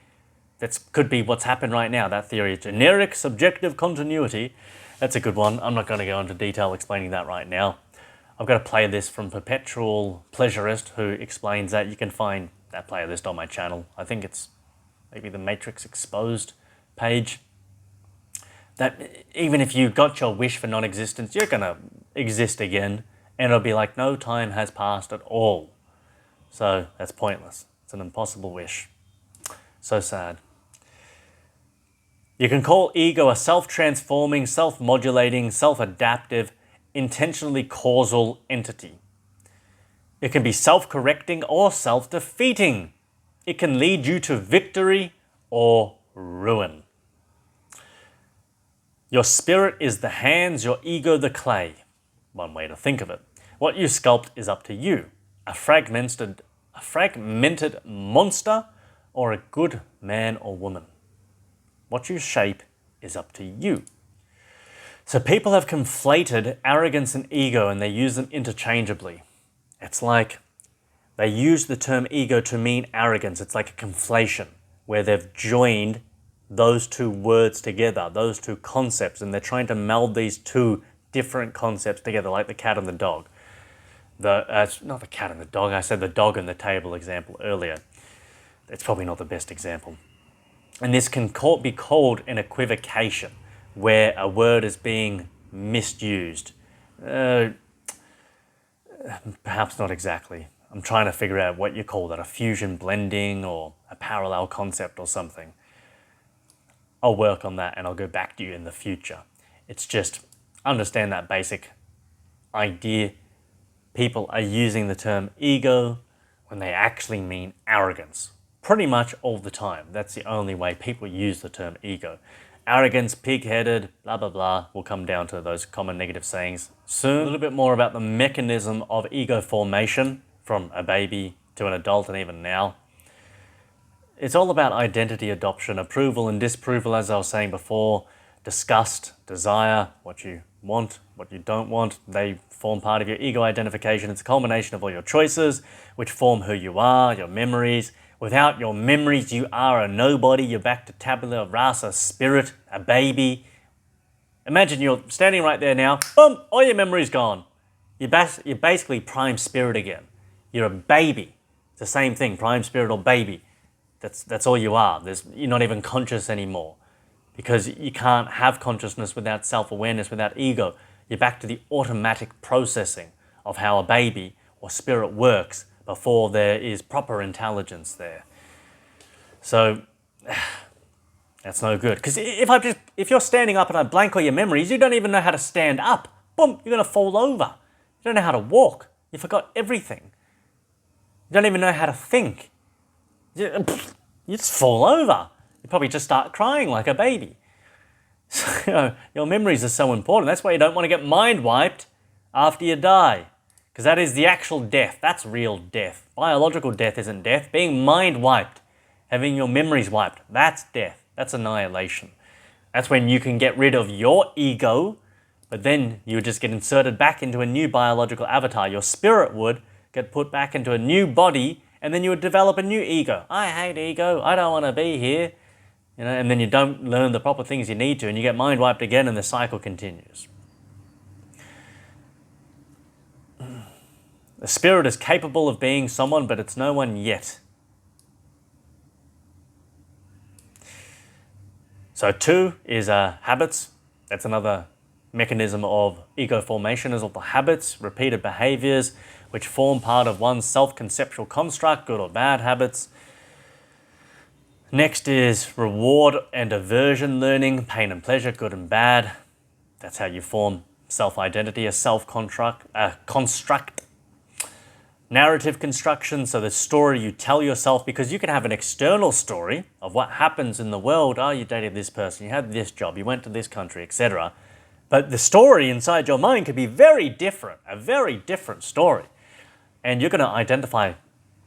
That could be what's happened right now, that theory of generic subjective continuity. That's a good one. I'm not going to go into detail explaining that right now. I've got a playlist from Perpetual Pleasurist who explains that. You can find that playlist on my channel. I think it's maybe the Matrix Exposed page. That even if you got your wish for non-existence, you're going to exist again. And it'll be like no time has passed at all. So that's pointless. It's an impossible wish. So sad. You can call ego a self-transforming, self-modulating, self-adaptive, intentionally causal entity. It can be self-correcting or self-defeating. It can lead you to victory or ruin. Your spirit is the hands, your ego the clay. One way to think of it. What you sculpt is up to you. A fragmented monster or a good man or woman. What you shape is up to you. So people have conflated arrogance and ego and they use them interchangeably. It's like they use the term ego to mean arrogance. It's like a conflation where they've joined those two words together, those two concepts, and they're trying to meld these two different concepts together, like the cat and the dog. Not the cat and the dog, I said the dog and the table example earlier. It's probably not the best example. And this can be called an equivocation, where a word is being misused. Perhaps not exactly. I'm trying to figure out what you call that, a fusion blending or a parallel concept or something. I'll work on that and I'll go back to you in the future. It's just, understand that basic idea. People are using the term ego when they actually mean arrogance. Pretty much all the time. That's the only way people use the term ego. Arrogance, pig-headed, blah, blah, blah. We'll come down to those common negative sayings soon. A little bit more about the mechanism of ego formation from a baby to an adult and even now. It's all about identity adoption, approval and disapproval, as I was saying before, disgust, desire, what you want, what you don't want. They form part of your ego identification. It's a culmination of all your choices, which form who you are, your memories. Without your memories, you are a nobody. You're back to tabula rasa, spirit, a baby. Imagine you're standing right there now. Boom, all your memories gone. You're basically prime spirit again. You're a baby. It's the same thing, prime spirit or baby. That's all you are. You're not even conscious anymore because you can't have consciousness without self-awareness, without ego. You're back to the automatic processing of how a baby or spirit works before there is proper intelligence there. So that's no good. Because if you're standing up and I blank all your memories, you don't even know how to stand up. Boom, you're going to fall over. You don't know how to walk. You forgot everything. You don't even know how to think. You just fall over. You probably just start crying like a baby. So, your memories are so important. That's why you don't want to get mind wiped after you die. Because that is the actual death. That's real death. Biological death isn't death. Being mind wiped, having your memories wiped, that's death. That's annihilation. That's when you can get rid of your ego, but then you would just get inserted back into a new biological avatar. Your spirit would get put back into a new body, and then you would develop a new ego. I hate ego. I don't want to be here. And then you don't learn the proper things you need to, and you get mind wiped again, and the cycle continues. The spirit is capable of being someone, but it's no one yet. So 2 is habits. That's another mechanism of ego formation, is all the habits, repeated behaviors, which form part of one's self-conceptual construct, good or bad habits. Next is reward and aversion learning, pain and pleasure, good and bad. That's how you form self-identity, a self-construct. Narrative construction, so the story you tell yourself, because you can have an external story of what happens in the world. Oh, you dated this person, you had this job, you went to this country, etc. But the story inside your mind could be very different, a very different story. And you're going to identify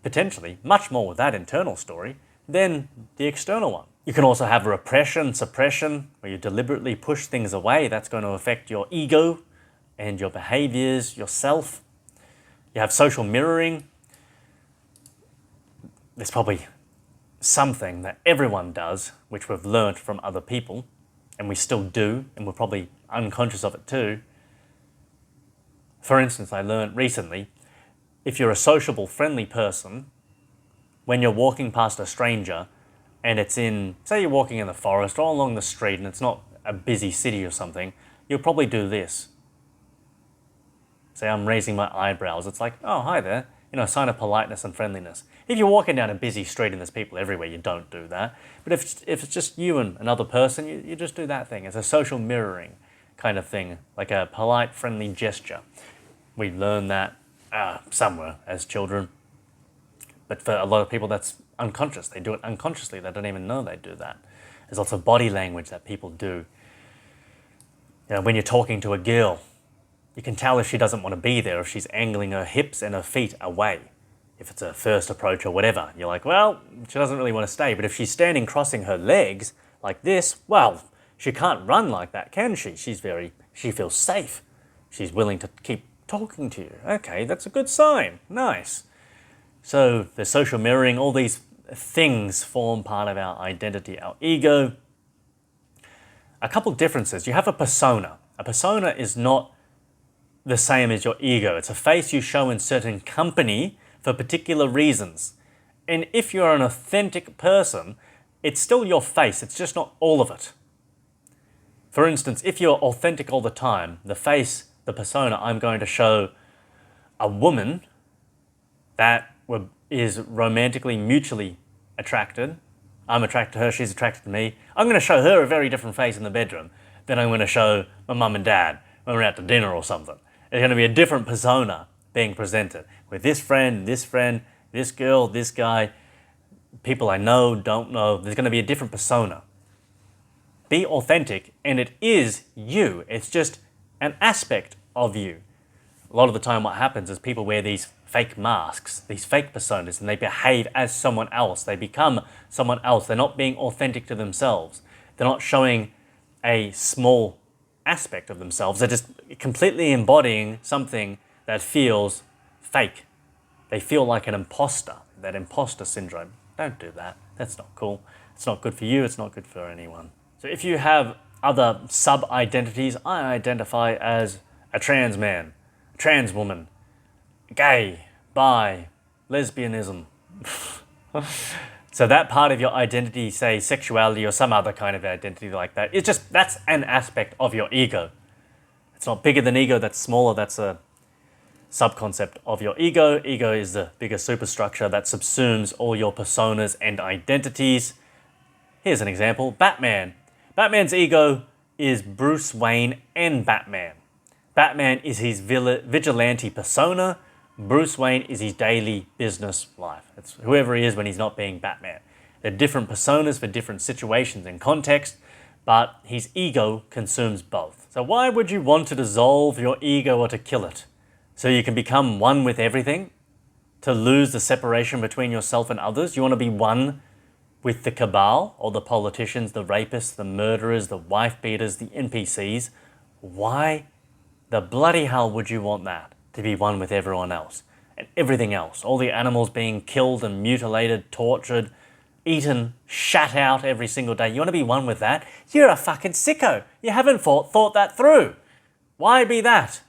potentially much more with that internal story than the external one. You can also have repression, suppression, where you deliberately push things away. That's going to affect your ego and your behaviors, yourself. You have social mirroring. There's probably something that everyone does, which we've learnt from other people, and we still do, and we're probably unconscious of it too. For instance, I learned recently, if you're a sociable, friendly person, when you're walking past a stranger and it's in, say you're walking in the forest or along the street and it's not a busy city or something, you'll probably do this. Say I'm raising my eyebrows. It's like, oh, hi there. A sign of politeness and friendliness. If you're walking down a busy street and there's people everywhere, you don't do that. But if it's just you and another person, you just do that thing. It's a social mirroring kind of thing, like a polite, friendly gesture. We learn that somewhere as children. But for a lot of people, that's unconscious. They do it unconsciously. They don't even know they do that. There's lots of body language that people do. When you're talking to a girl, you can tell if she doesn't want to be there, if she's angling her hips and her feet away. If it's a first approach or whatever, you're like, well, she doesn't really want to stay. But if she's standing crossing her legs like this, well, she can't run like that, can she? She feels safe. She's willing to keep talking to you. Okay, that's a good sign. Nice. So the social mirroring, all these things form part of our identity, our ego. A couple differences. You have a persona. A persona is not the same as your ego. It's a face you show in certain company for particular reasons. And if you're an authentic person, it's still your face. It's just not all of it. For instance, if you're authentic all the time, the face, the persona, I'm going to show a woman that is romantically, mutually attracted. I'm attracted to her, she's attracted to me. I'm going to show her a very different face in the bedroom than I'm going to show my mum and dad when we're out to dinner or something. There's going to be a different persona being presented with this friend, this girl, this guy, people I know, don't know. There's going to be a different persona. Be authentic, and it is you. It's just an aspect of you. A lot of the time what happens is people wear these fake masks, these fake personas, and they behave as someone else. They become someone else. They're not being authentic to themselves. They're not showing a small aspect of themselves. They're just completely embodying something that feels fake. They feel like an imposter, that imposter syndrome. Don't do that. That's not cool. It's not good for you. It's not good for anyone. So if you have other sub-identities, I identify as a trans man, a trans woman, gay, bi, lesbianism. So that part of your identity, say sexuality or some other kind of identity like that, that's an aspect of your ego. It's not bigger than ego, that's smaller, that's a subconcept of your ego. Ego is the bigger superstructure that subsumes all your personas and identities. Here's an example. Batman. Batman's ego is Bruce Wayne and Batman. Batman is his vigilante persona. Bruce Wayne is his daily business life. It's whoever he is when he's not being Batman. They're different personas for different situations and context, but his ego consumes both. So why would you want to dissolve your ego or to kill it? So you can become one with everything? To lose the separation between yourself and others? You want to be one with the cabal, or the politicians, the rapists, the murderers, the wife beaters, the NPCs? Why the bloody hell would you want that? To be one with everyone else and everything else? All the animals being killed and mutilated, tortured, eaten, shat out every single day. You want to be one with that? You're a fucking sicko. You haven't thought that through. Why be that?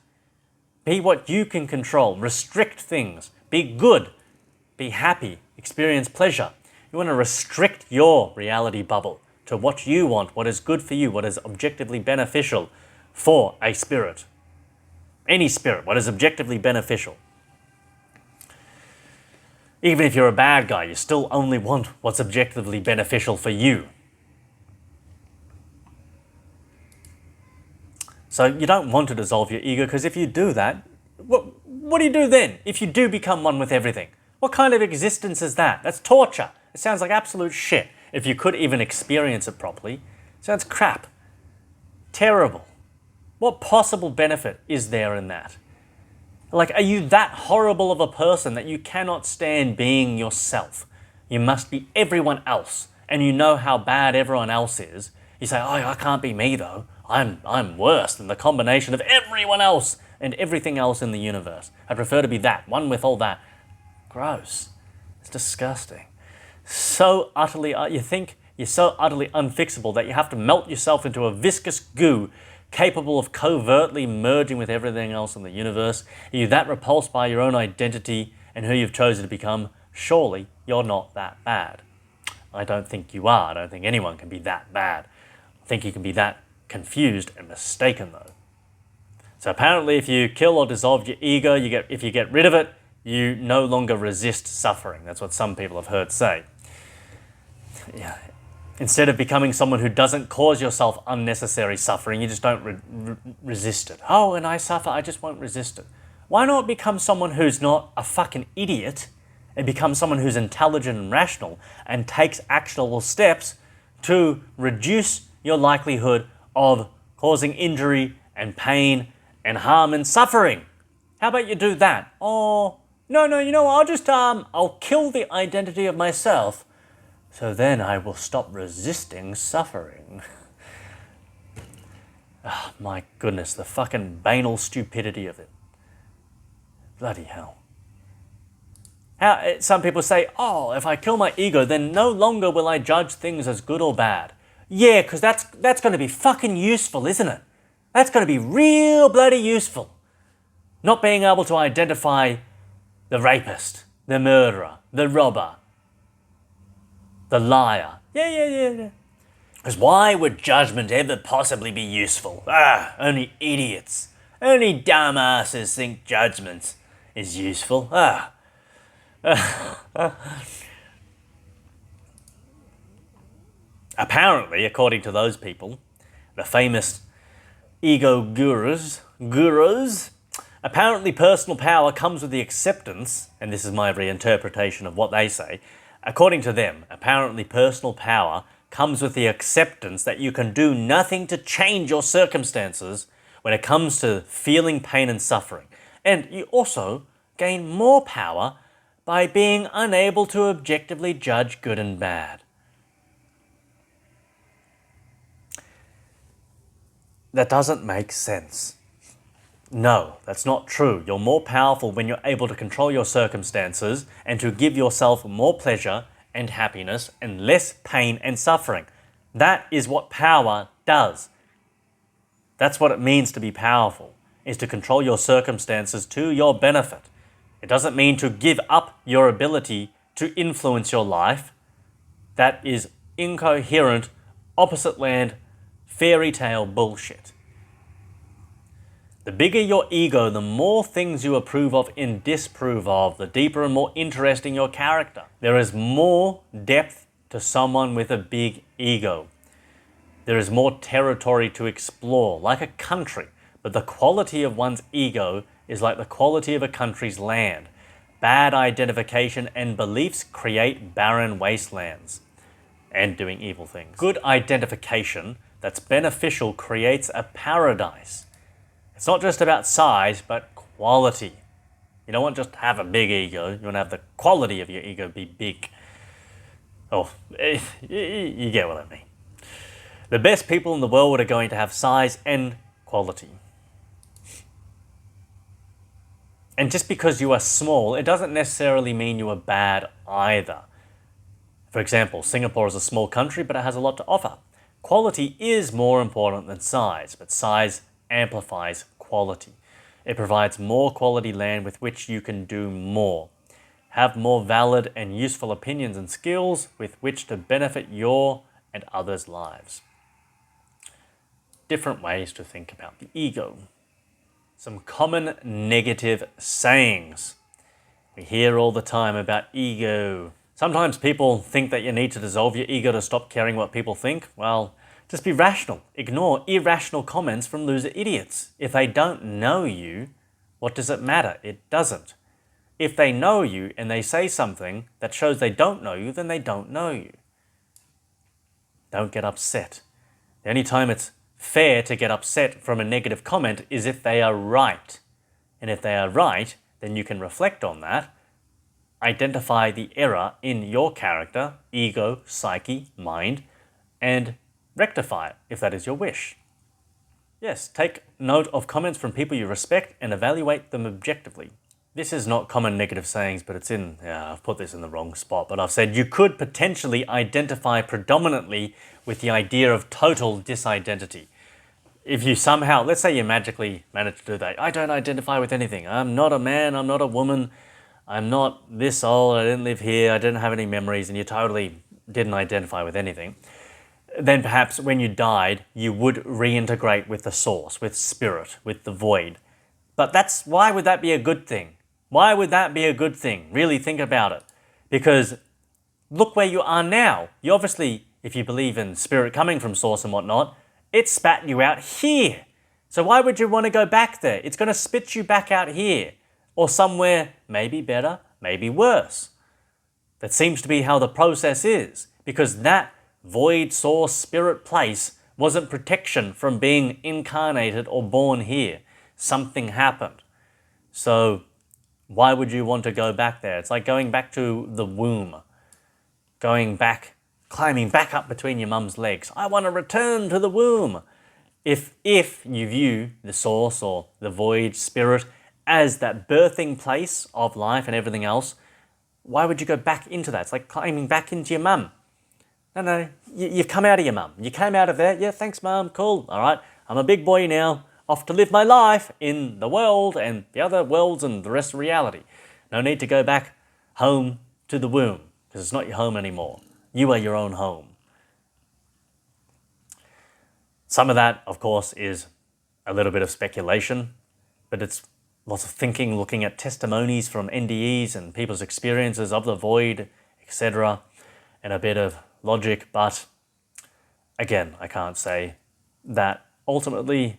Be what you can control. Restrict things. Be good. Be happy. Experience pleasure. You want to restrict your reality bubble to what you want, what is good for you, what is objectively beneficial for a spirit. Any spirit, what is objectively beneficial. Even if you're a bad guy, you still only want what's objectively beneficial for you. So you don't want to dissolve your ego, because if you do that, what do you do then? If you do become one with everything, what kind of existence is that? That's torture. It sounds like absolute shit. If you could even experience it properly, it sounds crap. Terrible. What possible benefit is there in that? Like, are you that horrible of a person that you cannot stand being yourself? You must be everyone else, and you know how bad everyone else is. You say, oh, I can't be me though. I'm worse than the combination of everyone else and everything else in the universe. I prefer to be that, one with all that. Gross. It's disgusting. So utterly, you think you're so utterly unfixable that you have to melt yourself into a viscous goo capable of covertly merging with everything else in the universe. Are you that repulsed by your own identity and who you've chosen to become? Surely you're not that bad. I don't think you are. I don't think anyone can be that bad. I think you can be that confused and mistaken though. So apparently if you kill or dissolve your ego, if you get rid of it, you no longer resist suffering. That's what some people have heard say. Yeah. Instead of becoming someone who doesn't cause yourself unnecessary suffering, you just don't resist it. Oh, and I suffer, I just won't resist it. Why not become someone who's not a fucking idiot and become someone who's intelligent and rational and takes actionable steps to reduce your likelihood of causing injury and pain and harm and suffering? How about you do that? Oh, no, you know what, I'll kill the identity of myself, so then I will stop resisting suffering. Oh, my goodness, the fucking banal stupidity of it. Bloody hell. Some people say, oh, if I kill my ego, then no longer will I judge things as good or bad. Yeah, because that's going to be fucking useful, isn't it? That's going to be real bloody useful. Not being able to identify the rapist, the murderer, the robber, the liar. Yeah. Because why would judgment ever possibly be useful? Only idiots. Only dumbasses think judgment is useful. Apparently, according to those people, the famous ego gurus, apparently personal power comes with the acceptance, and this is my reinterpretation of what they say, according to them, apparently personal power comes with the acceptance that you can do nothing to change your circumstances when it comes to feeling pain and suffering. And you also gain more power by being unable to objectively judge good and bad. That doesn't make sense. No, that's not true. You're more powerful when you're able to control your circumstances and to give yourself more pleasure and happiness and less pain and suffering. That is what power does. That's what it means to be powerful, is to control your circumstances to your benefit. It doesn't mean to give up your ability to influence your life. That is incoherent, opposite land, fairy tale bullshit. The bigger your ego, the more things you approve of and disapprove of, the deeper and more interesting your character. There is more depth to someone with a big ego. There is more territory to explore, like a country, but the quality of one's ego is like the quality of a country's land. Bad identification and beliefs create barren wastelands and doing evil things. Good identification that's beneficial creates a paradise. It's not just about size, but quality. You don't want just to have a big ego, you want to have the quality of your ego be big. Oh, you get what I mean. The best people in the world are going to have size and quality. And just because you are small, it doesn't necessarily mean you are bad either. For example, Singapore is a small country, but it has a lot to offer. Quality is more important than size, but size amplifies quality. It provides more quality land with which you can do more. Have more valid and useful opinions and skills with which to benefit your and others' lives. Different ways to think about the ego. Some common negative sayings. We hear all the time about ego. Sometimes people think that you need to dissolve your ego to stop caring what people think. Well, just be rational. Ignore irrational comments from loser idiots. If they don't know you, what does it matter? It doesn't. If they know you and they say something that shows they don't know you, then they don't know you. Don't get upset. The only time it's fair to get upset from a negative comment is if they are right. And if they are right, then you can reflect on that, identify the error in your character, ego, psyche, mind, and rectify it if that is your wish. Yes, take note of comments from people you respect and evaluate them objectively. This is not common negative sayings, but I've put this in the wrong spot, but I've said you could potentially identify predominantly with the idea of total disidentity. If you somehow, let's say you magically manage to do that, I don't identify with anything. I'm not a man, I'm not a woman, I'm not this old, I didn't live here, I didn't have any memories, and you totally didn't identify with anything. Then perhaps when you died, you would reintegrate with the source, with spirit, with the void. But why would that be a good thing? Why would that be a good thing? Really think about it. Because look where you are now. You obviously, if you believe in spirit coming from source and whatnot, it spat you out here. So why would you want to go back there? It's going to spit you back out here. Or somewhere maybe better, maybe worse. That seems to be how the process is. Because that void source spirit place wasn't protection from being incarnated or born here. Something happened. So why would you want to go back there? It's like going back to the womb. Going back, climbing back up between your mum's legs. I want to return to the womb. If you view the source or the void spirit as that birthing place of life and everything else, why would you go back into that? It's like climbing back into your mum. No, you've come out of your mum. You came out of there. Yeah, thanks, mum. Cool. All right. I'm a big boy now. Off to live my life in the world and the other worlds and the rest of reality. No need to go back home to the womb because it's not your home anymore. You are your own home. Some of that, of course, is a little bit of speculation, but it's lots of thinking, looking at testimonies from NDEs and people's experiences of the void, etc., and a bit of logic, but again, I can't say that ultimately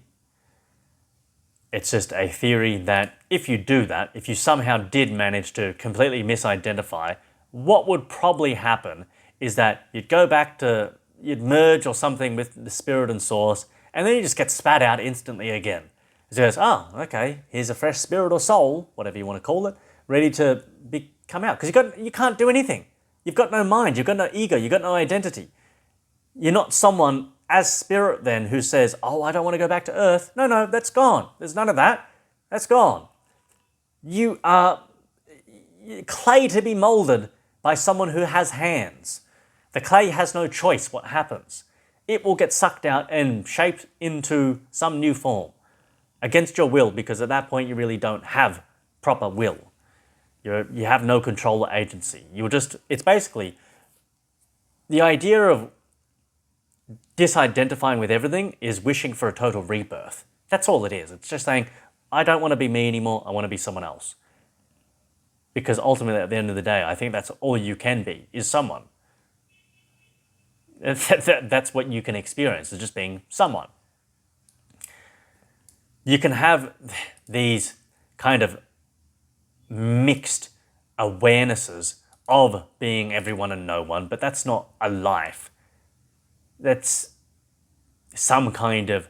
it's just a theory that if you do that, if you somehow did manage to completely misidentify, what would probably happen is that you'd go back to, you'd merge or something with the spirit and source, and then you just get spat out instantly again. It goes, oh, okay, here's a fresh spirit or soul, whatever you want to call it, ready to come out. Because you can't do anything. You've got no mind, you've got no ego, you've got no identity. You're not someone as spirit then who says, oh, I don't want to go back to earth. No, that's gone. There's none of that. That's gone. You are clay to be molded by someone who has hands. The clay has no choice what happens. It will get sucked out and shaped into some new form against your will, because at that point you really don't have proper will. You have no control or agency. It's basically the idea of disidentifying with everything is wishing for a total rebirth. That's all it is. It's just saying, I don't want to be me anymore, I want to be someone else. Because ultimately, at the end of the day, I think that's all you can be, is someone. That's what you can experience, is just being someone. You can have these kind of mixed awarenesses of being everyone and no one, but that's not a life. That's some kind of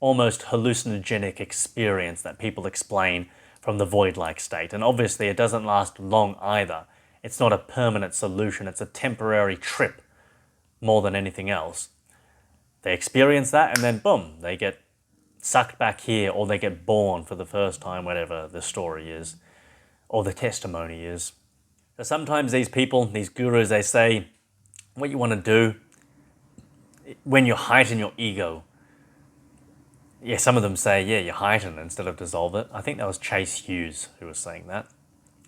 almost hallucinogenic experience that people explain from the void-like state. And obviously it doesn't last long either. It's not a permanent solution, it's a temporary trip more than anything else. They experience that and then boom, they get sucked back here, or they get born for the first time, whatever the story is, or the testimony is. So sometimes these people, these gurus, they say, what you want to do when you heighten your ego. Yeah, some of them say, yeah, you heighten instead of dissolve it. I think that was Chase Hughes who was saying that.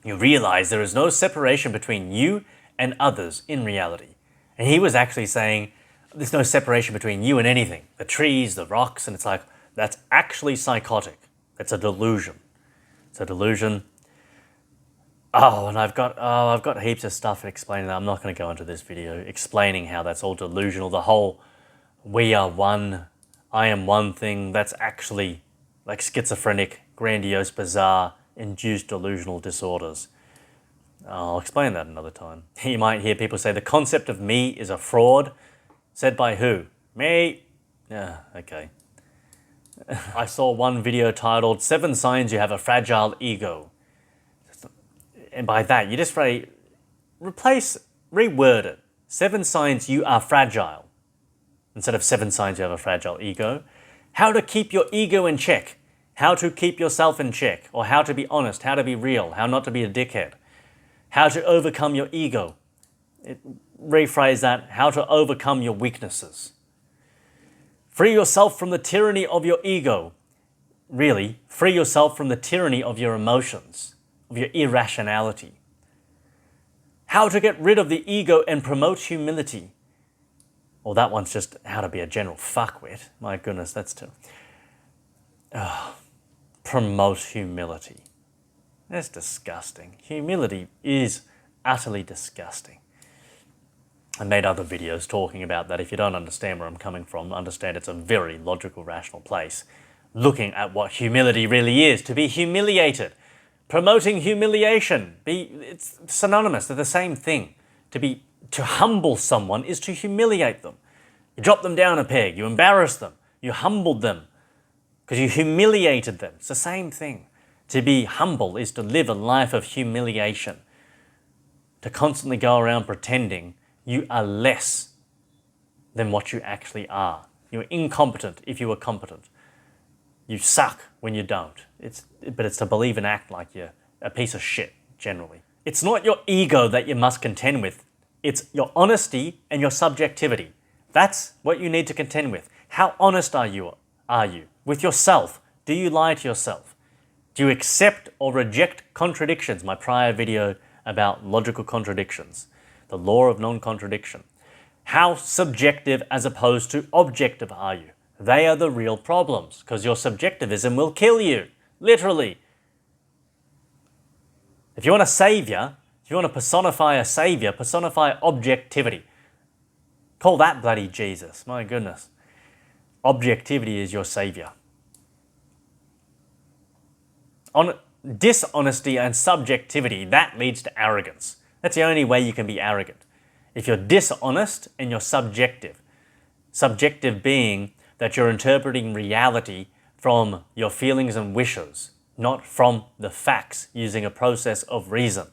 You realize there is no separation between you and others in reality. And he was actually saying, there's no separation between you and anything. The trees, the rocks, and it's like, that's actually psychotic. It's a delusion. It's a delusion. Oh, and I've got heaps of stuff explaining that. I'm not going to go into this video explaining how that's all delusional. The whole we are one, I am one thing, that's actually like schizophrenic, grandiose, bizarre, induced delusional disorders. I'll explain that another time. You might hear people say the concept of me is a fraud. Said by who? Me. Yeah, okay. I saw one video titled 7 Signs You Have a Fragile Ego. And by that, you just reword it. 7 signs you are fragile. Instead of 7 signs you have a fragile ego. How to keep your ego in check. How to keep yourself in check. Or how to be honest, how to be real, how not to be a dickhead. How to overcome your ego. Rephrase that, how to overcome your weaknesses. Free yourself from the tyranny of your ego. Really, free yourself from the tyranny of your emotions, of your irrationality. How to get rid of the ego and promote humility. Well, that one's just how to be a general fuckwit. My goodness, that's too... promote humility. That's disgusting. Humility is utterly disgusting. I made other videos talking about that. If you don't understand where I'm coming from, understand it's a very logical, rational place. Looking at what humility really is, to be humiliated. Promoting humiliation, it's synonymous, they're the same thing. To humble someone is to humiliate them. You drop them down a peg, you embarrass them, you humbled them, because you humiliated them. It's the same thing. To be humble is to live a life of humiliation. To constantly go around pretending you are less than what you actually are. You're incompetent if you are competent. You suck when you don't. But it's to believe and act like you're a piece of shit, generally. It's not your ego that you must contend with. It's your honesty and your subjectivity. That's what you need to contend with. How honest are you with yourself? Do you lie to yourself? Do you accept or reject contradictions? My prior video about logical contradictions. The law of non-contradiction. How subjective as opposed to objective are you? They are the real problems, because your subjectivism will kill you, literally. If you want a savior, if you want to personify a savior, personify objectivity. Call that bloody Jesus, my goodness. Objectivity is your savior. Dishonesty and subjectivity, that leads to arrogance. That's the only way you can be arrogant. If you're dishonest and you're subjective. Subjective being that you're interpreting reality from your feelings and wishes, not from the facts, using a process of reason.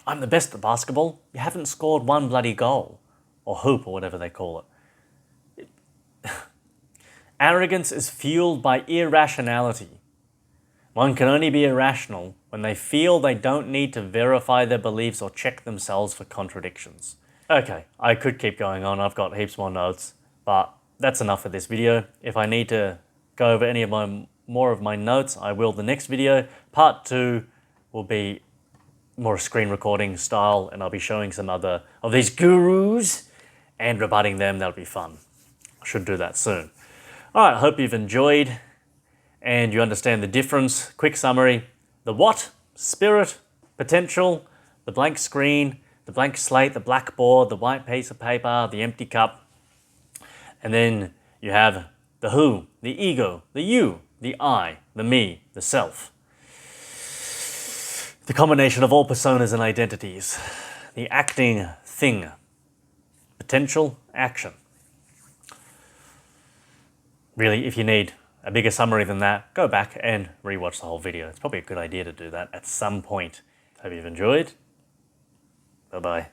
I'm the best at basketball. You haven't scored one bloody goal. Or hoop, or whatever they call it. Arrogance is fueled by irrationality. One can only be irrational when they feel they don't need to verify their beliefs or check themselves for contradictions. Okay, I could keep going on. I've got heaps more notes, but that's enough for this video. If I need to go over any of more of my notes, I will the next video. Part 2 will be more screen recording style, and I'll be showing some other of these gurus and rebutting them. That'll be fun. I should do that soon. All right, I hope you've enjoyed and you understand the difference. Quick summary: the what, spirit, potential; the blank screen, the blank slate, the blackboard, the white piece of paper, the empty cup. And then you have the who, the ego, the you, the I, the me, the self. The combination of all personas and identities. The acting thing. Potential, action. Really, if you need a bigger summary than that, go back and rewatch the whole video. It's probably a good idea to do that at some point. Hope you've enjoyed. Bye-bye.